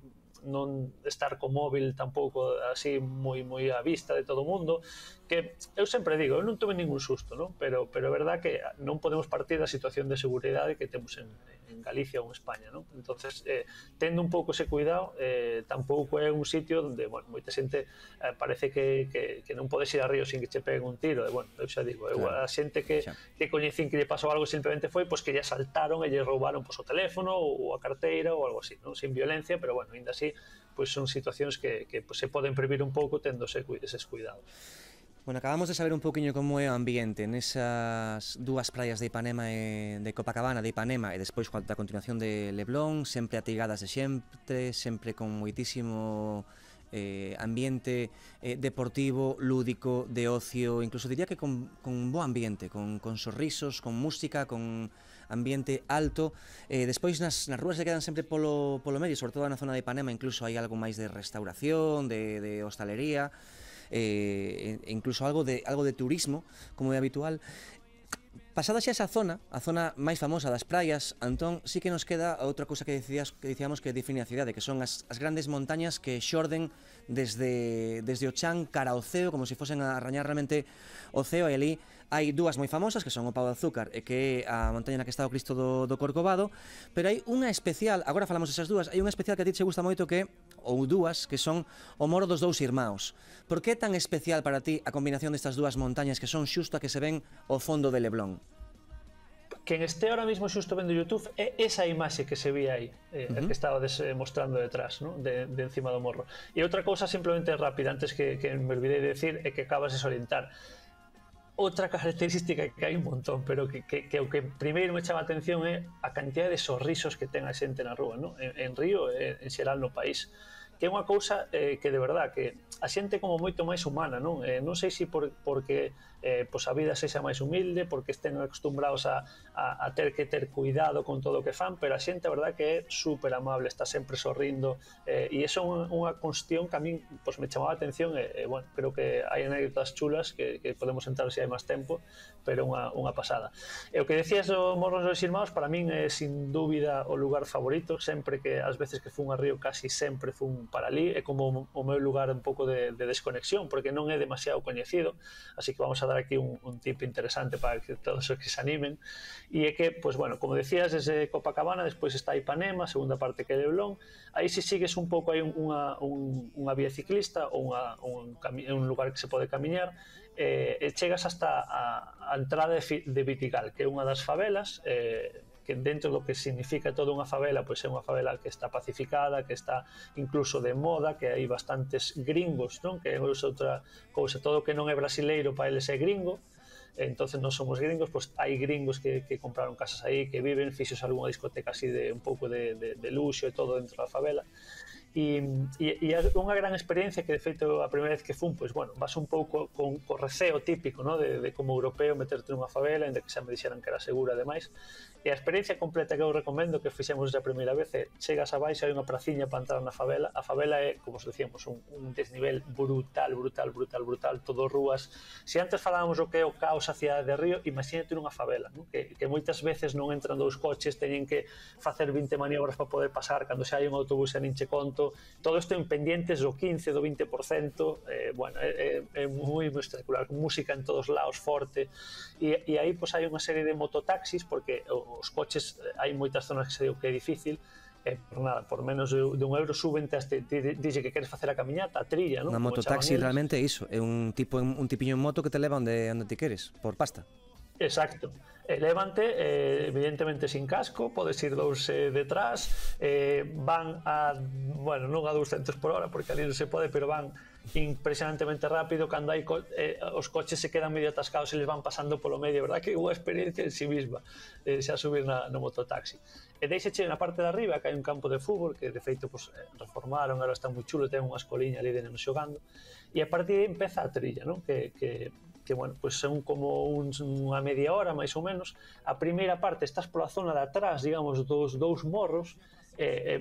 non estar co móvil tampouco así moi á vista de todo o mundo, que eu sempre digo, eu non tuve ningún susto, non? Pero é verdad que non podemos partir da situación de seguridade que temos en Galicia ou en España, non? Entonces, tendo un pouco ese cuidado, tampouco é un sitio onde, bueno, moita xente parece que non podes ir a Río sin que che peguen un tiro, bueno, eu xa digo, a xente que coñecín que lle pasou algo simplemente foi pois que lle asaltaron e lle roubaron pois o teléfono ou a carteira ou algo así, non? Sin violencia, pero bueno, ainda así pois son situacións que pues, se poden previr un pouco tendo eses cuidados. Bueno, acabamos de saber un poquinho como é o ambiente nesas dúas praias de Ipanema e de Copacabana, de Ipanema e despois a continuación de Leblon, sempre atigadas de xente, sempre con moitísimo ambiente deportivo, lúdico, de ocio, incluso diría que con bo ambiente, con sorrisos, con música, con ambiente alto. Despois nas rúas se quedan sempre polo medio, sobre todo na zona de Ipanema, incluso hai algo máis de restauración, de hostalería, incluso algo de turismo, como é habitual. Pasada xa esa zona, a zona máis famosa das praias, Antón, sí que nos queda outra cousa que dicíamos que define a cidade, que son as grandes montañas que xorden desde o chan cara ao ceo, como se fosen a arañar realmente o ceo, e ali hai dúas moi famosas, que son o Pau de Azúcar e que é a montaña na que está o Cristo do Corcovado, pero hai unha especial, agora falamos desas dúas, hai unha especial que a ti che gusta moito que, ou dúas, que son o Moro dos Dous Irmãos. Por que é tan especial para ti a combinación destas dúas montañas que son xusto a que se ven ao fondo de Leblon? Quen este ahora mismo xusto vendo YouTube é esa imaxe que se vía aí, que estaba mostrando detrás, ¿no? de encima do morro. E outra cousa simplemente rápida, antes que me olvidei de decir, é que acabas de orientar. Outra característica que hai un montón, pero que o que primeiro me chama a atención é a cantidad de sorrisos que ten a xente na rúa, ¿no? en Río e en xeral no país, que é unha cousa que de verdad que a xente como moito máis humana, non? Non sei se porque pois a vida sexa máis humilde, porque estén acostumbrados a ter que ter cuidado con todo o que fan, pero a xente a verdad que é super amable, está sempre sorrindo, e iso é unha cuestión que a min pois me chamaba a atención, e bueno, creo que hai anécdotas chulas que podemos entrar se hai máis tempo, pero unha pasada. E o que decías do Morro dos Irmãos, para min é sin dúbida o lugar favorito, sempre que as veces que fun a Río casi sempre fun para ali, é como o meu lugar un pouco de desconexión, porque non é demasiado coñecido, así que vamos a dar aquí un tip interesante para que todos os que se animen, e é que, pues bueno, como decías, desde Copacabana, despois está Ipanema, segunda parte que é Leblon, aí se sigues un pouco hai unha vía ciclista ou un lugar que se pode camiñar, e chegas hasta a entrada de Vitigal, que é unha das favelas, que dentro do que significa toda unha favela, pois é unha favela que está pacificada, que está incluso de moda, que hai bastantes gringos, non? Que é outra cousa, todo que non é brasileiro para eles é gringo, entonces non somos gringos, pois hai gringos que compraron casas aí, que viven, fixos algunha discoteca así de un pouco de luxo e todo dentro da favela. E é unha gran experiencia que de feito a primeira vez que fun, pois bueno, vas un pouco con o receo típico, ¿no? de como europeo meterte nunha favela, onde que xa me dixeran que era segura ademais, e a experiencia completa que eu recomendo que fixemos a primeira vez é chegas abaixo, hai unha praciña para entrar na favela, a favela é, como os decíamos, un desnivel brutal, todo rúas. Se antes falábamos o que é o caos a cidade de Río, imagínate nunha favela, ¿no? que moitas veces non entran dous coches, teñen que facer 20 maniobras para poder pasar, cando xa hai un autobús e nin che conto, todo isto en pendientes do 15, do 20%, bueno, é moi espectacular, con música en todos lados, forte, e aí pois hai unha serie de mototaxis, porque os coches, hai moitas zonas que se digo que é difícil, por nada, por menos de €1 súbente, dixe que queres facer a caminhata, a trilla, non? Unha mototaxi realmente é iso, é un tipiño en moto que te leva onde ti queres, por pasta. Exacto. Levante, evidentemente sin casco, podes ir dous detrás, van a, bueno, non a 200 por hora, porque ali non se pode, pero van impresionantemente rápido, cando hai os coches se quedan medio atascados e les van pasando polo medio, verdad que é unha experiencia en sí misma, xa subir no mototaxi. E deixeche na parte de arriba, que hai un campo de fútbol, que de feito pues, reformaron, agora está moi chulo, ten unha escoliña ali de nenos xogando, e a partir de aí empeza a trilla, non? Que bueno, pues son como unha media hora máis ou menos. A primeira parte estás pola zona de atrás, digamos, dos dous morros,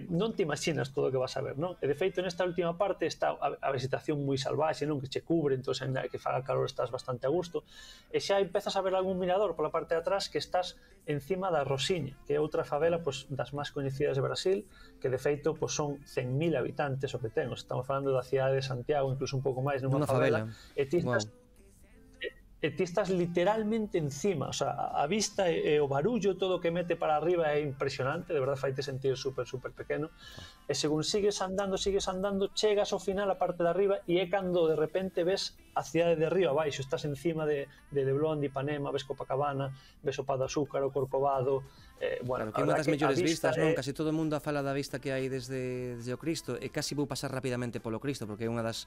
non te imaginas todo o que vas a ver, non? E de feito nesta última parte está a vegetación moi salvaxe, non? Que che cubre, entón que faga calor estás bastante a gusto, e xa empezas a ver algún mirador pola parte de atrás que estás encima da Rosiña, que é outra favela pues, das máis coñecidas de Brasil, que de feito pues, son 100.000 habitantes o que ten, estamos falando da cidade de Santiago, incluso un pouco máis nunha favela, e ti estás ti estás literalmente encima, o sea, a vista e o barullo, todo o que mete para arriba é impresionante, de verdade faite sentir super pequeno, e según sigues andando, chegas ao final a parte de arriba e é cando de repente ves a cidade de Río abaixo, estás encima de Leblon, de Ipanema, ves Copacabana, ves o Pau de Azúcar, o Corcovado, bueno, claro, que é unha das mellores vistas, non? Casi todo o mundo fala da vista que hai desde o Cristo, e casi vou pasar rapidamente polo Cristo, porque é unha das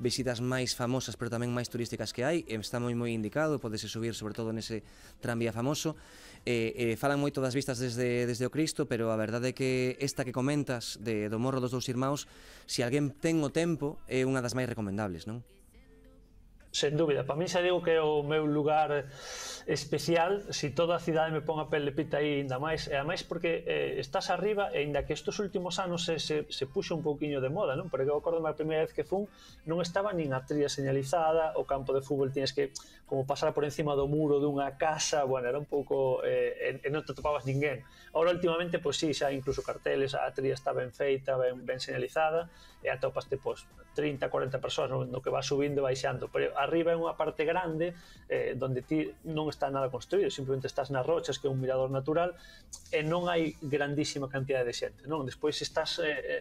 visitas máis famosas pero tamén máis turísticas que hai, está moi indicado, podese subir sobre todo nese tranvía famoso, falan moito das vistas desde o Cristo, pero a verdade é que esta que comentas do Morro dos Dous Irmãos, se alguén ten o tempo, é unha das máis recomendables, non? Sen dúbida, para mí xa digo que é o meu lugar especial. Si toda a cidade me pon a pel de pita aí ainda máis, e ademais porque estás arriba, e ainda que estes últimos anos se puxo un pouquiño de moda, non? Porque eu acordo a primeira vez que fun, non estaba nin a tría señalizada, o campo de fútbol tienes que como pasar por encima do muro dunha casa, bueno, era un pouco e non te topabas ninguén. Ahora últimamente, pois sí, xa incluso carteles, a tría está ben feita, ben señalizada, e atopaste pois 30, 40 persoas no que vas subindo e baixando, pero arriba é unha parte grande donde ti non está nada construído, simplemente estás nas rochas, que é un mirador natural, e non hai grandísima cantidade de xente, non? Despois estás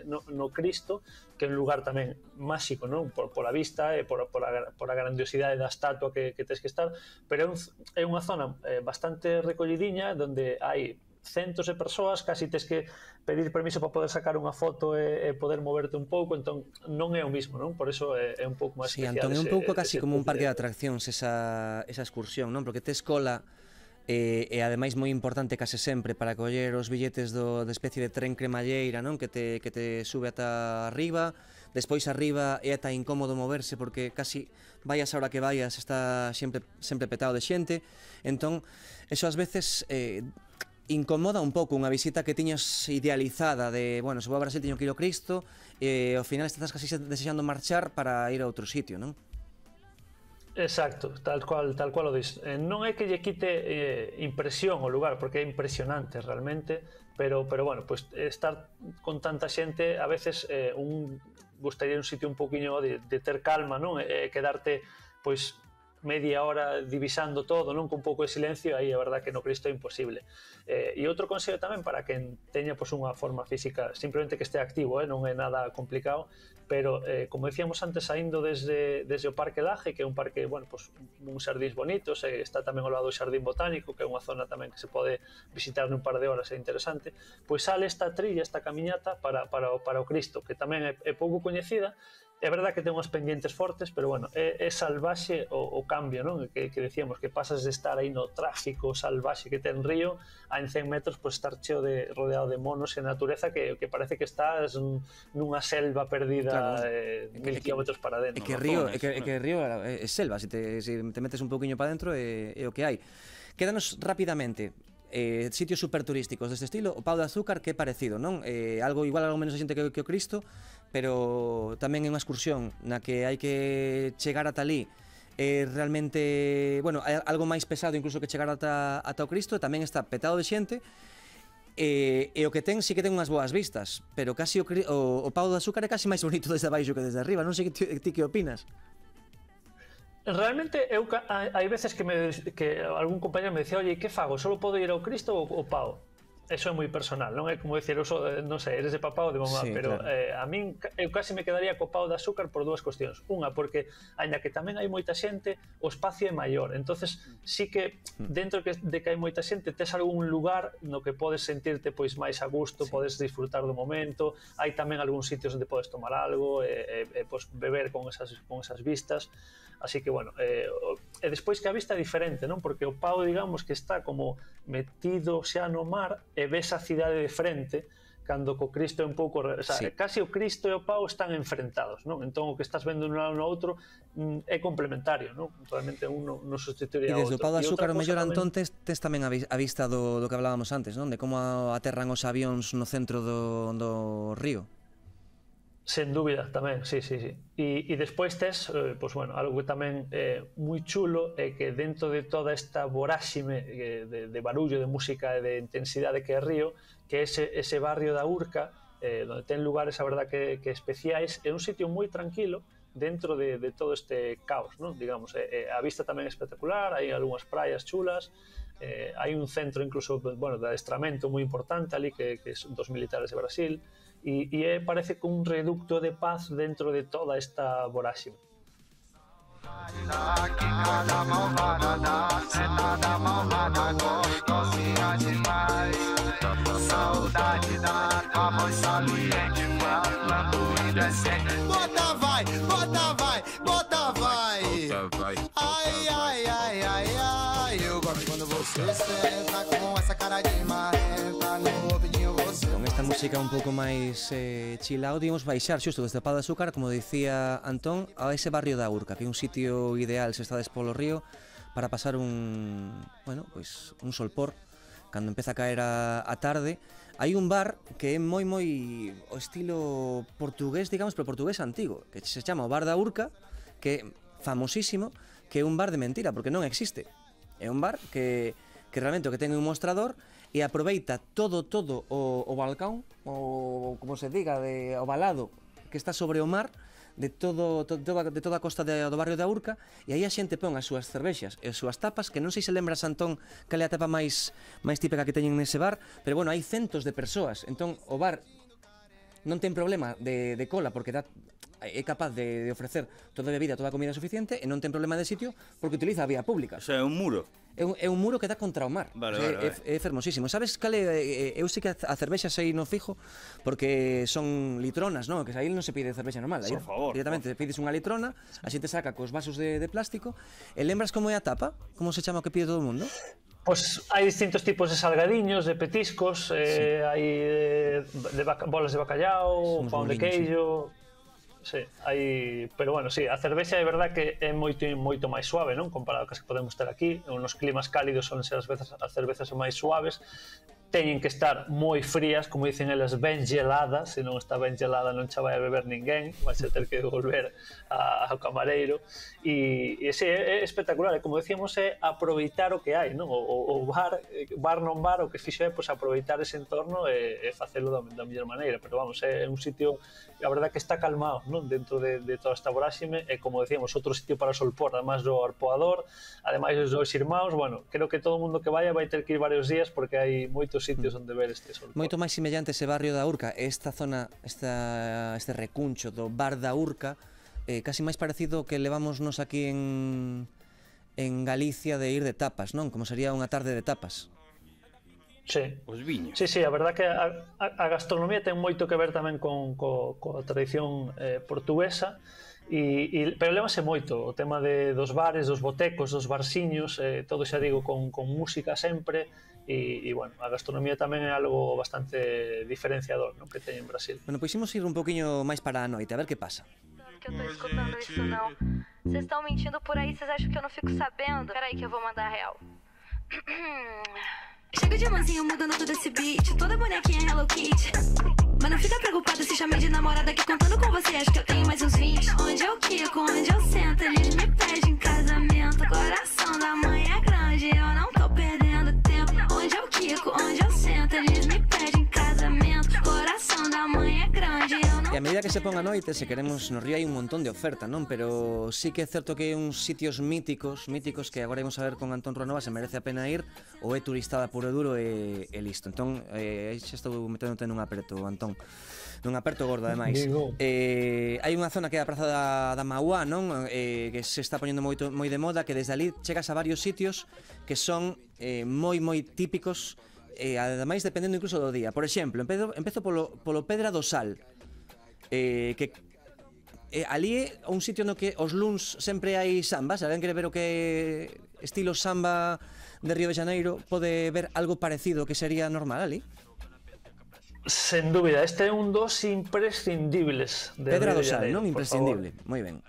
no Cristo, que é un lugar tamén máxico, non? Por a vista e por a grandiosidade da estatua que tens que estar, pero é unha zona bastante recollidiña, donde hai centos de persoas, casi tes que pedir permiso para poder sacar unha foto e poder moverte un pouco, entón non é o mismo, non? Por eso é un pouco máis especial. Entón é un pouco casi como un parque de atraccións esa excursión, non? Porque tes cola e ademais moi importante case sempre para coller os billetes de especie de tren cremalleira, non? Que te sube ata arriba, despois arriba é ata incómodo moverse porque casi vayas a hora que vayas está sempre petado de xente, entón eso ás veces incomoda un pouco unha visita que tiñas idealizada de, bueno, se vou a Brasil teño que ir ao Cristo e ao final estás casi desexando marchar para ir a outro sitio, non? Exacto, tal cual o dis. Non é que lle quite impresión o lugar, porque é impresionante realmente, pero bueno, pues estar con tanta xente a veces gustaría un sitio un poquinho de ter calma, non? Quedarte pois media hora divisando todo, non, con un pouco de silencio, aí a verdad que no Cristo é imposible. E outro consello tamén para quen teña pois unha forma física, simplemente que este activo, non é nada complicado, pero como decíamos antes, saindo desde o Parque Laje, que é un parque, bueno, pois uns xardíns bonitos, está tamén ao lado do Xardín Botánico, que é unha zona tamén que se pode visitar nun par de horas, é interesante, pois sale esta trilla, esta camiñata para o Cristo, que tamén é pouco coñecida. É verdad que ten unhas pendientes fortes, pero bueno, é salvaxe o cambio, non? Que decíamos, que pasas de estar aí no tráfico salvaxe que ten Río a en 100 metros pues, estar cheo rodeado de monos e natureza que parece que estás nunha selva perdida, claro, 1000 kilómetros para dentro. É que Río é selva, se te metes un pouquiño para dentro é o que hai. Quédanos rapidamente sitios super turísticos deste estilo. O Pau de Azúcar, que é parecido, non? Algo menos a xente que o Cristo, pero tamén é unha excursión na que hai que chegar ata ali realmente, bueno, algo máis pesado incluso que chegar ata o Cristo, tamén está petado de xente e o que ten, sí que ten unhas boas vistas, pero casi o Pau de Azúcar é casi máis bonito desde abaixo que desde arriba, non sei ti que opinas. Realmente, hai veces que algún compañero me decía, oye, que fago? Solo podo ir ao Cristo ou Pau? Eso é moi personal, non é como dicir, non sei, eres de papá ou de mamá, sí, pero claro. A min eu casi me quedaría co Pau de Azúcar por dúas cuestións. Unha, porque, aínda que tamén hai moita xente, o espacio é maior, entonces sí que dentro de que hai moita xente tes algún lugar no que podes sentirte pois máis a gusto, sí. Podes disfrutar do momento, hai tamén algúns sitios onde podes tomar algo pois beber con esas vistas. Así que, bueno, e despois que a vista é diferente, non? Porque o Pau, digamos, que está como metido xa no mar e ves a cidade de frente, cando co Cristo é un pouco... O sea, sí. Casi o Cristo e o Pau están enfrentados, non? Entón, o que estás vendo nun lado no outro é complementario, non? Realmente un non sustituiría ao outro. E desde o Pau de Azúcar, o mellor, Antón, tes tamén a vista do que hablábamos antes, non? De como aterran os avións no centro do río. Sen dúbida, tamén, sí. E despois tes, pois bueno, algo que tamén é moi chulo é que dentro de toda esta voráxime de barullo, de música e de intensidade que é Río, que ese barrio da Urca, onde ten lugares, a verdad, que especiais, é un sitio moi tranquilo dentro de todo este caos, non? Digamos, a vista tamén é espectacular, hai algunhas praias chulas, hai un centro incluso, bueno, de adestramento moi importante ali, que son dos militares de Brasil, e parece que un reducto de paz dentro de toda esta voráxime. Bota vai. Ai, eu gosto quando você senta com essa cara de marrenta. No ouvidinho você Con esta música un pouco máis chill out, imos baixar xusto desde Pau de Azúcar, como dicía Antón, a ese barrio da Urca, que é un sitio ideal se estades polo río para pasar un solpor cando empeza a caer a tarde. Hai un bar que é moi o estilo portugués, digamos, pero portugués antigo, que se chama o Bar da Urca, que é famosísimo, que é un bar de mentira, porque non existe. É un bar que realmente o que ten un mostrador e aproveita todo o balcón, o como se diga, o valado que está sobre o mar, de toda a costa do barrio da Urca, e aí a xente pon as súas cervexas e as súas tapas, que non sei se lembras, Antón, cal é a tapa máis típica que teñen nese bar, pero bueno, hai centos de persoas, entón o bar non ten problema de cola, porque é capaz de ofrecer toda a bebida, toda a comida suficiente, e non ten problema de sitio porque utiliza a vía pública. O sea, é un muro. É un muro que dá contra o mar. Vale. É fermosísimo. Sabes cal é? Eu sei que a cervexa sei no fijo porque son litronas, non? Que aí non se pide cervexa normal. Por favor. Directamente pides unha litrona, a xente saca cos vasos de plástico. E lembras como é a tapa? Como se chama o que pide todo o mundo? Pois hai distintos tipos de salgadiños, de petiscos, hai bolas de bacallao, pão de queijo. Sí, pero bueno, sí, a cervexa é verdad que é moito máis suave, non? Comparado que as que podemos ter aquí, nos climas cálidos son as cervezas máis suaves, teñen que estar moi frías, como dicen elas, ben geladas, se non está ben gelada non xa vai a beber ninguén, vai a ter que devolver ao camareiro, e sí, é espectacular, e como decíamos, é aproveitar o que hai, non? O bar non bar, o que fixo é aproveitar ese entorno e facelo da mellor maneira, pero vamos, é un sitio, a verdad que está calmado, non? Dentro de toda esta voráxime, e como decíamos, outro sitio para solpor, además do arpoador, ademais dos dois irmáns, bueno, creo que todo o mundo que vaya vai ter que ir varios días porque hai moitos sitios onde ver este solpor. Moito máis semellante ese barrio da Urca, esta zona, este recuncho do Bar da Urca, casi máis parecido que levamos nos aquí en Galicia de ir de tapas, non? Como sería unha tarde de tapas. Sí. Os viños. Sí, a verdad que a gastronomía ten moito que ver tamén coa tradición portuguesa, pero lévase moito o tema dos bares, dos botecos, dos barsiños, todo xa digo con música sempre, e bueno, a gastronomía tamén é algo bastante diferenciador, non, que teñen en Brasil. Bueno, pois imos ir un poquinho máis para a noite, a ver que pasa. Que eu tô escutando isso não. Vocês estão mentindo por aí, vocês acham que eu não fico sabendo? Peraí que eu vou mandar a real. Chega de mansinho mudando todo esse beat, toda bonequinha Hello Kitty. Mas não fica preocupada se chamei de namorada que contando com você acho que eu tenho mais uns 20. Onde eu quico, onde eu sento, eles me pedem casamento. Coração da mãe é grande, eu não tô perdendo tempo. Onde eu quico, onde eu sento, eles me pedem casamento. Coração da mãe é grande, eu não. E a medida que se ponga a noite, se queremos, no río hai un montón de oferta, non? Pero sí que é certo que hai uns sitios míticos que agora imos a ver con Antón Ruanova se merece a pena ir, ou é turistada puro e duro e listo. Entón, xa estou meténdote nun aperto, Antón. Nun aperto gordo, ademais. Hai unha zona que é a Praza da Mauá, non? Que se está poñendo moi de moda, que desde ali chegas a varios sitios que son moi típicos, ademais dependendo incluso do día. Por exemplo, empezo polo Pedra do Sal, que ali é un sitio no que os luns sempre hai samba. Se alguén quere ver o que estilo samba de Río de Janeiro, pode ver algo parecido que sería normal ali. Sen dúbida, este é un dos imprescindibles de Pedra Río do de Sal, Janeiro, non? Imprescindible, moi ben.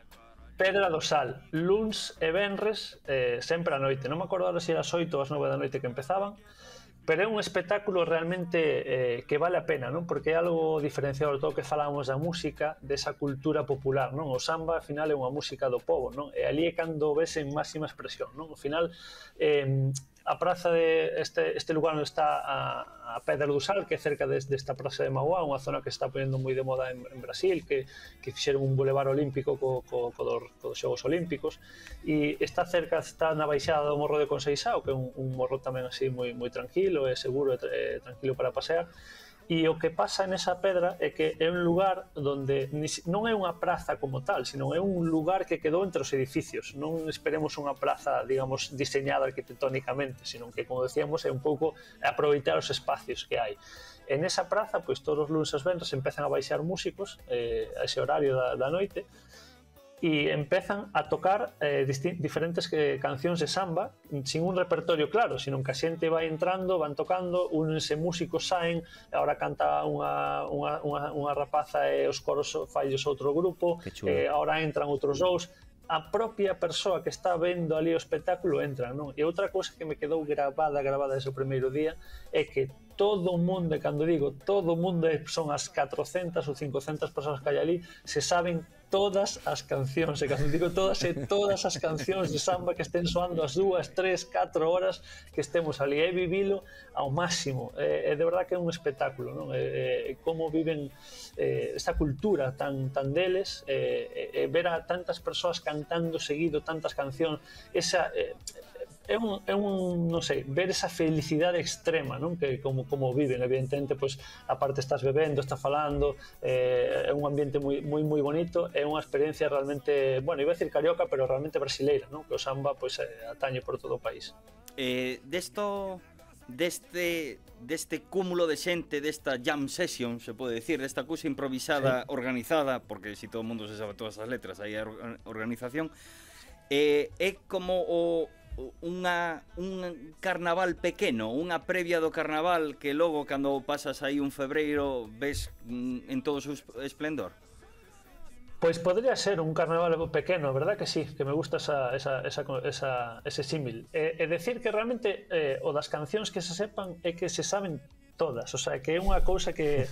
Pedra do Sal, luns e venres, sempre a noite. Non me acordo ahora se era as 8 ou as 9 da noite que empezaban, pero é un espectáculo realmente que vale a pena, non? Porque é algo diferenciado, todo que falamos da música, desa cultura popular, non? O samba, ao final, é unha música do povo, non? E ali é cando ves en máxima expresión, non? Ao final, a praza de este lugar onde está a Pedra do Sal, que é cerca desta praza de Mauá, unha zona que está ponendo moi de moda en Brasil, que fixeron un bulevar olímpico cos Xogos Olímpicos, e está cerca, está na baixada do Morro de Conceição, que é un morro tamén así moi tranquilo, é seguro e tranquilo para pasear. E o que pasa nesa pedra é que é un lugar onde non é unha praza como tal, sino é un lugar que quedou entre os edificios. Non esperemos unha praza, digamos, diseñada arquitectónicamente, sino que, como decíamos, é un pouco aproveitar os espacios que hai. En esa praza, pois todos os luns e os venres empezan a baixar músicos a ese horario da noite, e empezan a tocar diferentes cancións de samba sin un repertorio claro, sino que a xente vai entrando, van tocando, únense músicos, saen, agora canta unha rapaza e os coros fallos outro grupo, agora entran outros dous, a propia persoa que está vendo ali o espectáculo entra, non? E outra cousa que me quedou gravada desde o primeiro día é que todo o mundo, cando digo todo o mundo, son as 400 ou 500 persoas que hai ali, se saben todas as cancións, e cando digo todas as cancións de samba que estén soando as 2, 3, 4 horas que estemos ali, é vivilo ao máximo, de verdad que é un espectáculo, non? Como viven esta cultura tan deles, ver a tantas persoas cantando seguido tantas cancións, esa é un, non sei, ver esa felicidade extrema, non? Que como viven, evidentemente, pois, aparte estás bebendo, estás falando, é un ambiente moi bonito, é unha experiencia realmente, bueno, iba a decir carioca, pero realmente brasileira, non? Que o samba, pois, atañe por todo o país. Deste cúmulo de xente, desta jam session, se pode decir, desta cousa improvisada, organizada, porque si todo o mundo se sabe todas as letras, aí a organización, é como un carnaval pequeno, unha previa do carnaval que logo, cando pasas aí un febreiro, ves en todo o seu esplendor? Pois podría ser un carnaval pequeno, verdad que sí, que me gusta ese símil. É decir que realmente o das cancións que se sepan é que se saben todas, o sea, que é unha cousa que...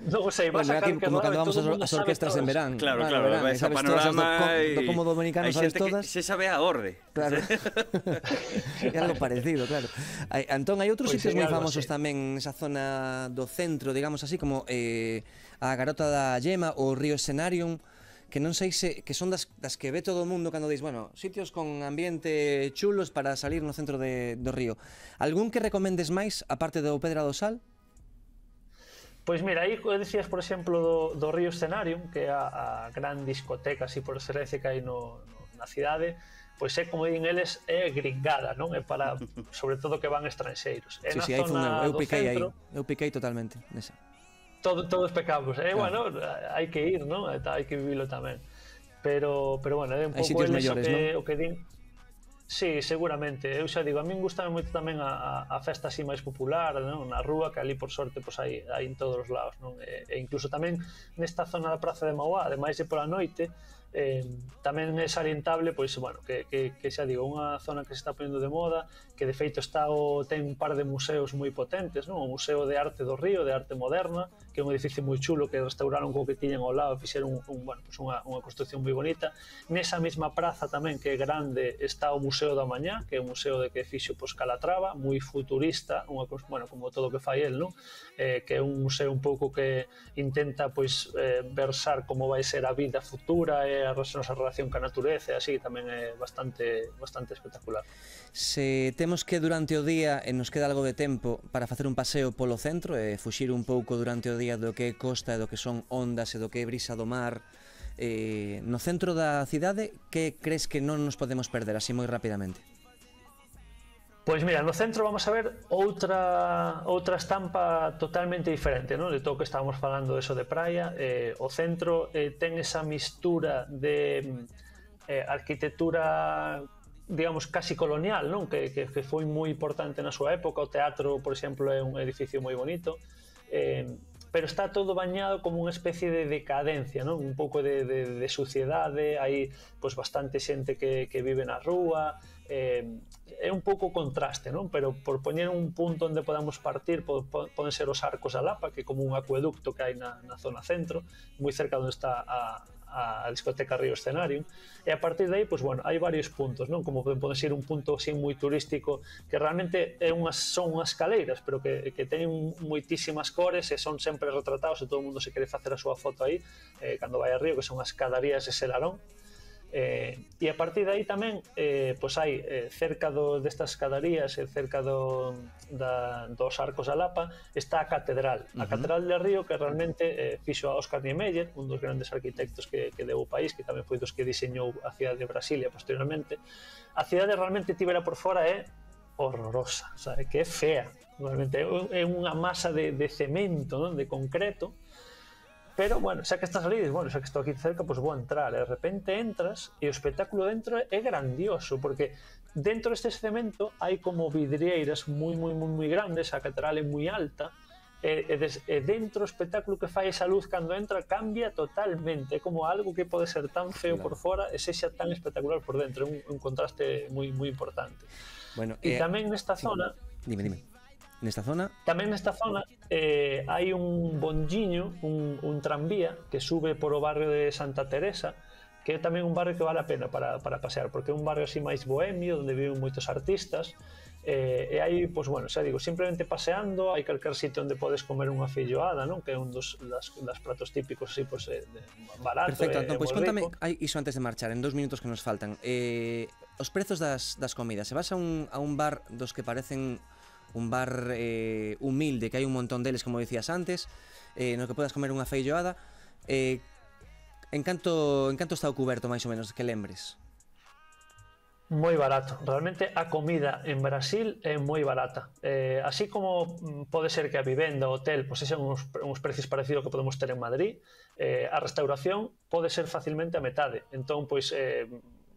Non sei, vas a sacar como cando vamos ás orquestras en verán. Claro, ves a panorama do como dominicano sabes todas. Se sabe a orde. Claro. É algo parecido, claro. Entón, hai outros sitios moi famosos tamén nesa zona do centro, digamos así, como a Garota da Yema ou o Río Escenarium, que non sei se que son das que ve todo o mundo cando dis, bueno, sitios con ambiente chulos para salir no centro do río. Algún que recomendes máis, aparte do Pedra do Sal? Pois mira, aí decías, por exemplo, do Río Escenarium, que é a gran discoteca, así por excelencia que hai na cidade, pois é, como din eles, é gringada, non? É para, sobre todo, que van estranxeiros. Sí, aí eu piquei aí, eu piquei totalmente nesa. Todos pecamos, bueno, hai que ir, non? Hai que vivilo tamén. Pero bueno, é un pouco eles o que din. Sí, seguramente. Eu xa digo, a min gustame moito tamén a festa así máis popular, non? Na rúa, que ali por sorte pois, hai en todos os lados, non? E incluso tamén nesta zona da Praza de Mauá, ademais de pola noite, tamén é salientable, pois, bueno, que xa digo, unha zona que se está ponendo de moda, que de feito ten un par de museos moi potentes, non? O Museo de Arte do Río, de Arte Moderna, que é un edificio moi chulo que restauraron co que tiñan ao lado, fixeron unha construcción moi bonita. Nesa mesma praza tamén, que é grande, está o Museo da Mañá, que é un museo de que fixo Calatrava, moi futurista, como todo o que fai el, non? Que é un museo un pouco que intenta versar como vai ser a vida futura e a nosa relación ca natureza, e así tamén é bastante espectacular. Se temos que durante o día e nos queda algo de tempo para facer un paseo polo centro e fuxir un pouco durante o día do que é costa e do que son ondas e do que é brisa do mar, no centro da cidade, que crees que non nos podemos perder así moi rapidamente? Pois mira, no centro vamos a ver outra estampa totalmente diferente, non? De todo o que estábamos falando de eso de praia. O centro ten esa mistura de arquitectura, digamos, casi colonial, non? Que foi moi importante na súa época. O teatro, por exemplo, é un edificio moi bonito, pero está todo bañado como unha especie de decadencia, non? Un pouco de suciedade, hai bastante xente que vive na rúa, é un pouco contraste, non? Pero por poñer un punto onde podamos partir poden ser os Arcos da Lapa, que é como un acueducto que hai na zona centro, moi cerca onde está a discoteca Río Escenarium, e a partir de aí, hai varios puntos, non? Como pode ser un punto así moi turístico, que realmente son unhas caleiras, pero que teñen moitísimas cores e son sempre retratados, e todo o mundo se quere facer a súa foto aí cando vai a Río, que son as Cadarías de Selarón. E a partir de aí tamén hai cerca destas escadarías e cerca dos Arcos da Lapa está a Catedral, a Catedral de Río, que realmente fixo a Óscar Niemeyer, un dos grandes arquitectos que deu o país, que tamén foi dos que diseñou a cidade de Brasilia posteriormente. A cidade realmente tivera por fora é horrorosa, o sea, que é fea, realmente é unha masa de cemento, non? De concreto. Pero, bueno, xa que estás ali, bueno, xa que estou aquí cerca, pois vou entrar. E de repente entras e o espectáculo dentro é grandioso, porque dentro deste cemento hai como vidrieiras moi grandes, a catedral é moi alta, e dentro o espectáculo que fai esa luz cando entra cambia totalmente. É como algo que pode ser tan feo por fora e sexa tan espectacular por dentro. É un contraste moi importante. Bueno, e tamén nesta zona... Dime. Nesta zona? Tamén nesta zona hai un bondiño, un tranvía que sube por o barrio de Santa Teresa, que é tamén un barrio que vale a pena para pasear, porque é un barrio así máis bohemio, onde viven moitos artistas, e hai, pois bueno, xa digo, simplemente paseando, hai calquer sitio onde podes comer unha filloada, non? Que é un dos pratos típicos así, pois, barato. Perfecto, Antón, pois contame iso antes de marchar, en 2 minutos que nos faltan. Os prezos das comidas, se vas a un bar dos que parecen un bar humilde, que hai un montón deles, como dicías antes, no que podas comer unha feijoada, en canto está o cuberto, máis ou menos, que lembres? Moi barato, realmente a comida en Brasil é moi barata, así como pode ser que a vivenda, o hotel, pois sexan uns precios parecidos que podemos ter en Madrid, a restauración pode ser facilmente a metade, entón, pois,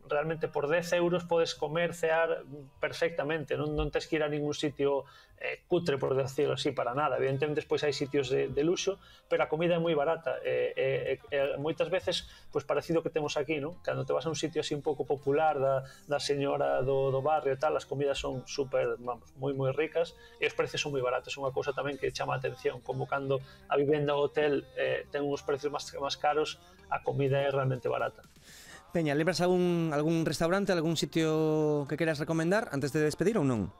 realmente por 10 euros podes comer, cear perfectamente, non tens que ir a ningún sitio cutre, por decirlo así, para nada. Evidentemente, despois hai sitios de luxo, pero a comida é moi barata. Moitas veces, pois parecido que temos aquí, non? Cando te vas a un sitio así un pouco popular da señora do barrio e tal, as comidas son super, vamos, moi ricas e os precios son moi baratos. É unha cousa tamén que chama a atención, como cando a vivenda ou hotel ten uns precios máis caros, a comida é realmente barata. Peña, lembras algún restaurante, algún sitio que queras recomendar antes de despedir ou non?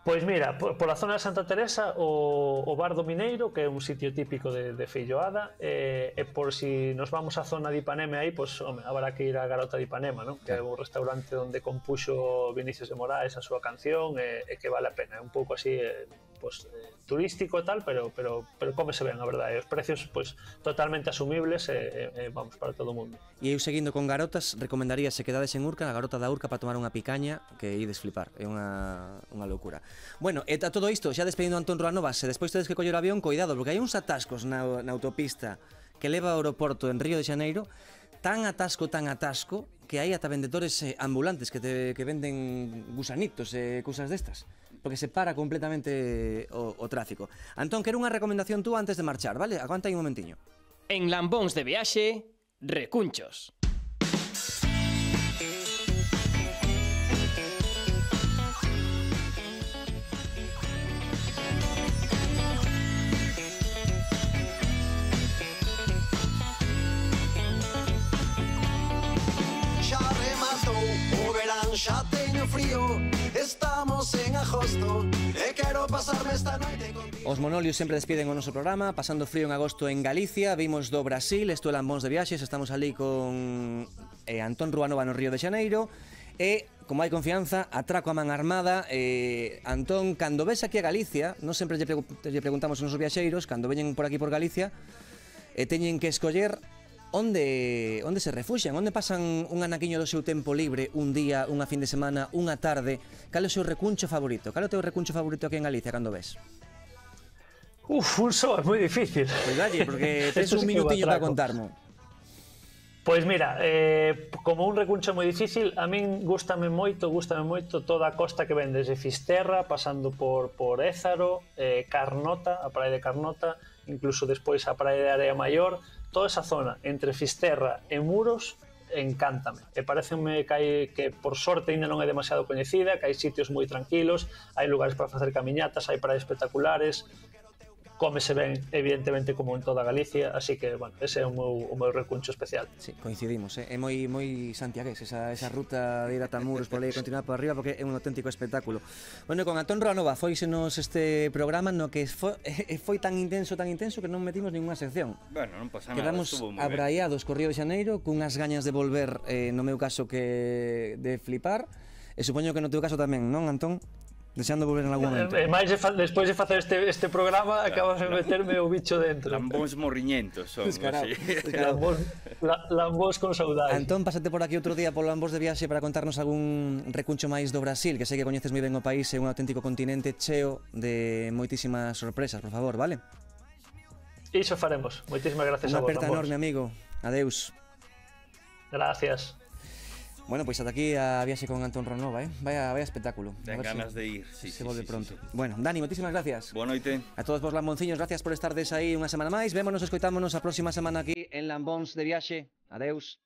Pois mira, pola zona de Santa Teresa o Bar do Mineiro, que é un sitio típico de feijoada, e por si nos vamos á zona de Ipanema aí, pois, home, habrá que ir á Garota de Ipanema, non? Que é un restaurante onde compuxo Vinicius de Moraes a súa canción e que vale a pena, é un pouco así, pois, turístico e tal, pero cómese ben, a verdade, os precios, pois, totalmente asumibles e vamos, para todo o mundo. E eu seguindo con garotas, recomendaría se quedades en Urca, a Garota da Urca para tomar unha picaña, que ides flipar, é unha loucura. Bueno, e a todo isto, xa despedindo a Antón Ruanova, se despois tedes que coller o avión, coidado, porque hai uns atascos na autopista que leva ao aeroporto en Río de Xaneiro, tan atasco, que hai ata vendedores ambulantes que venden gusanitos e cousas destas, porque se para completamente o tráfico. Antón, quero unha recomendación tú antes de marchar, vale? Aguanta aí un momentiño. En Lambóns de Viaxe, Recunchos. Xa teño frío, estamos en agosto e quero pasarme esta noite contigo. Os monolios sempre despiden o noso programa, pasando frío en agosto en Galicia, vimos do Brasil, isto é Lambóns de Viaxes, estamos ali con Antón Ruanova no Río de Xaneiro, e, como hai confianza, atraco a man armada. Antón, cando ves aquí a Galicia, non sempre lle preguntamos aos nosos viaxeiros, cando veñen por aquí por Galicia, teñen que escoller onde se refuxian, onde pasan un anaquiño do seu tempo libre, un día, unha fin de semana, unha tarde. Cal é o seu recuncho favorito? Cal é o teu recuncho favorito aquí en Galicia cando ves? Un só, é moi difícil. Pois dalle, porque tens un minutillo para contarmo. Pois mira, como un recuncho moi difícil, a min gústame moito toda a costa que ven desde Fisterra, pasando por Ézaro, Carnota, a praia de Carnota, incluso despois a praia de Area Maior, toda esa zona entre Fisterra e Muros encántame. E pareceme que por sorte ainda non é demasiado coñecida, que hai sitios moi tranquilos, hai lugares para facer camiñatas, hai praias espectaculares, cómese ben, evidentemente, como en toda Galicia, así que, bueno, ese é o meu recuncho especial. Sí, coincidimos, é moi santiagués esa ruta de ir ata Muros por aí e continuar por arriba, porque é un auténtico espectáculo. Bueno, con Antón Ruanova foisenos este programa no que foi tan intenso que non metimos ninguna sección. Bueno, non pasa nada, quedamos estuvo moi ben. abraiados co Río de Xaneiro, cunhas gañas de volver, no meu caso, que de flipar, e supoño que no teu caso tamén, non, Antón? Deseando volver en algún momento. Mais despois de facer este programa, acabas de meterme o bicho dentro. Lambóns morriñentos son, así. Lambóns con saudade. Antón, pásate por aquí outro día polo Lambóns de Viaxe para contarnos algún recuncho máis do Brasil, que sei que coñeces moi ben o país, é un auténtico continente cheo de moitísimas sorpresas, por favor, vale? Iso faremos. Moitísimas gracias Unha a vos, aperta Lambóns. enorme, amigo. Adeus. Gracias. Bueno, pois ata aquí a viaxe con Antón Ronova, Vaya espectáculo. Ten ganas de ir, sí, se sí, volve sí, pronto. sí, sí. Bueno, Dani, moitísimas gracias. Boa noite. A todos vos lambonciños, gracias por estardes aí unha semana máis. Vémonos, escoitámonos a próxima semana aquí en Lambóns de Viaxe. Adeus.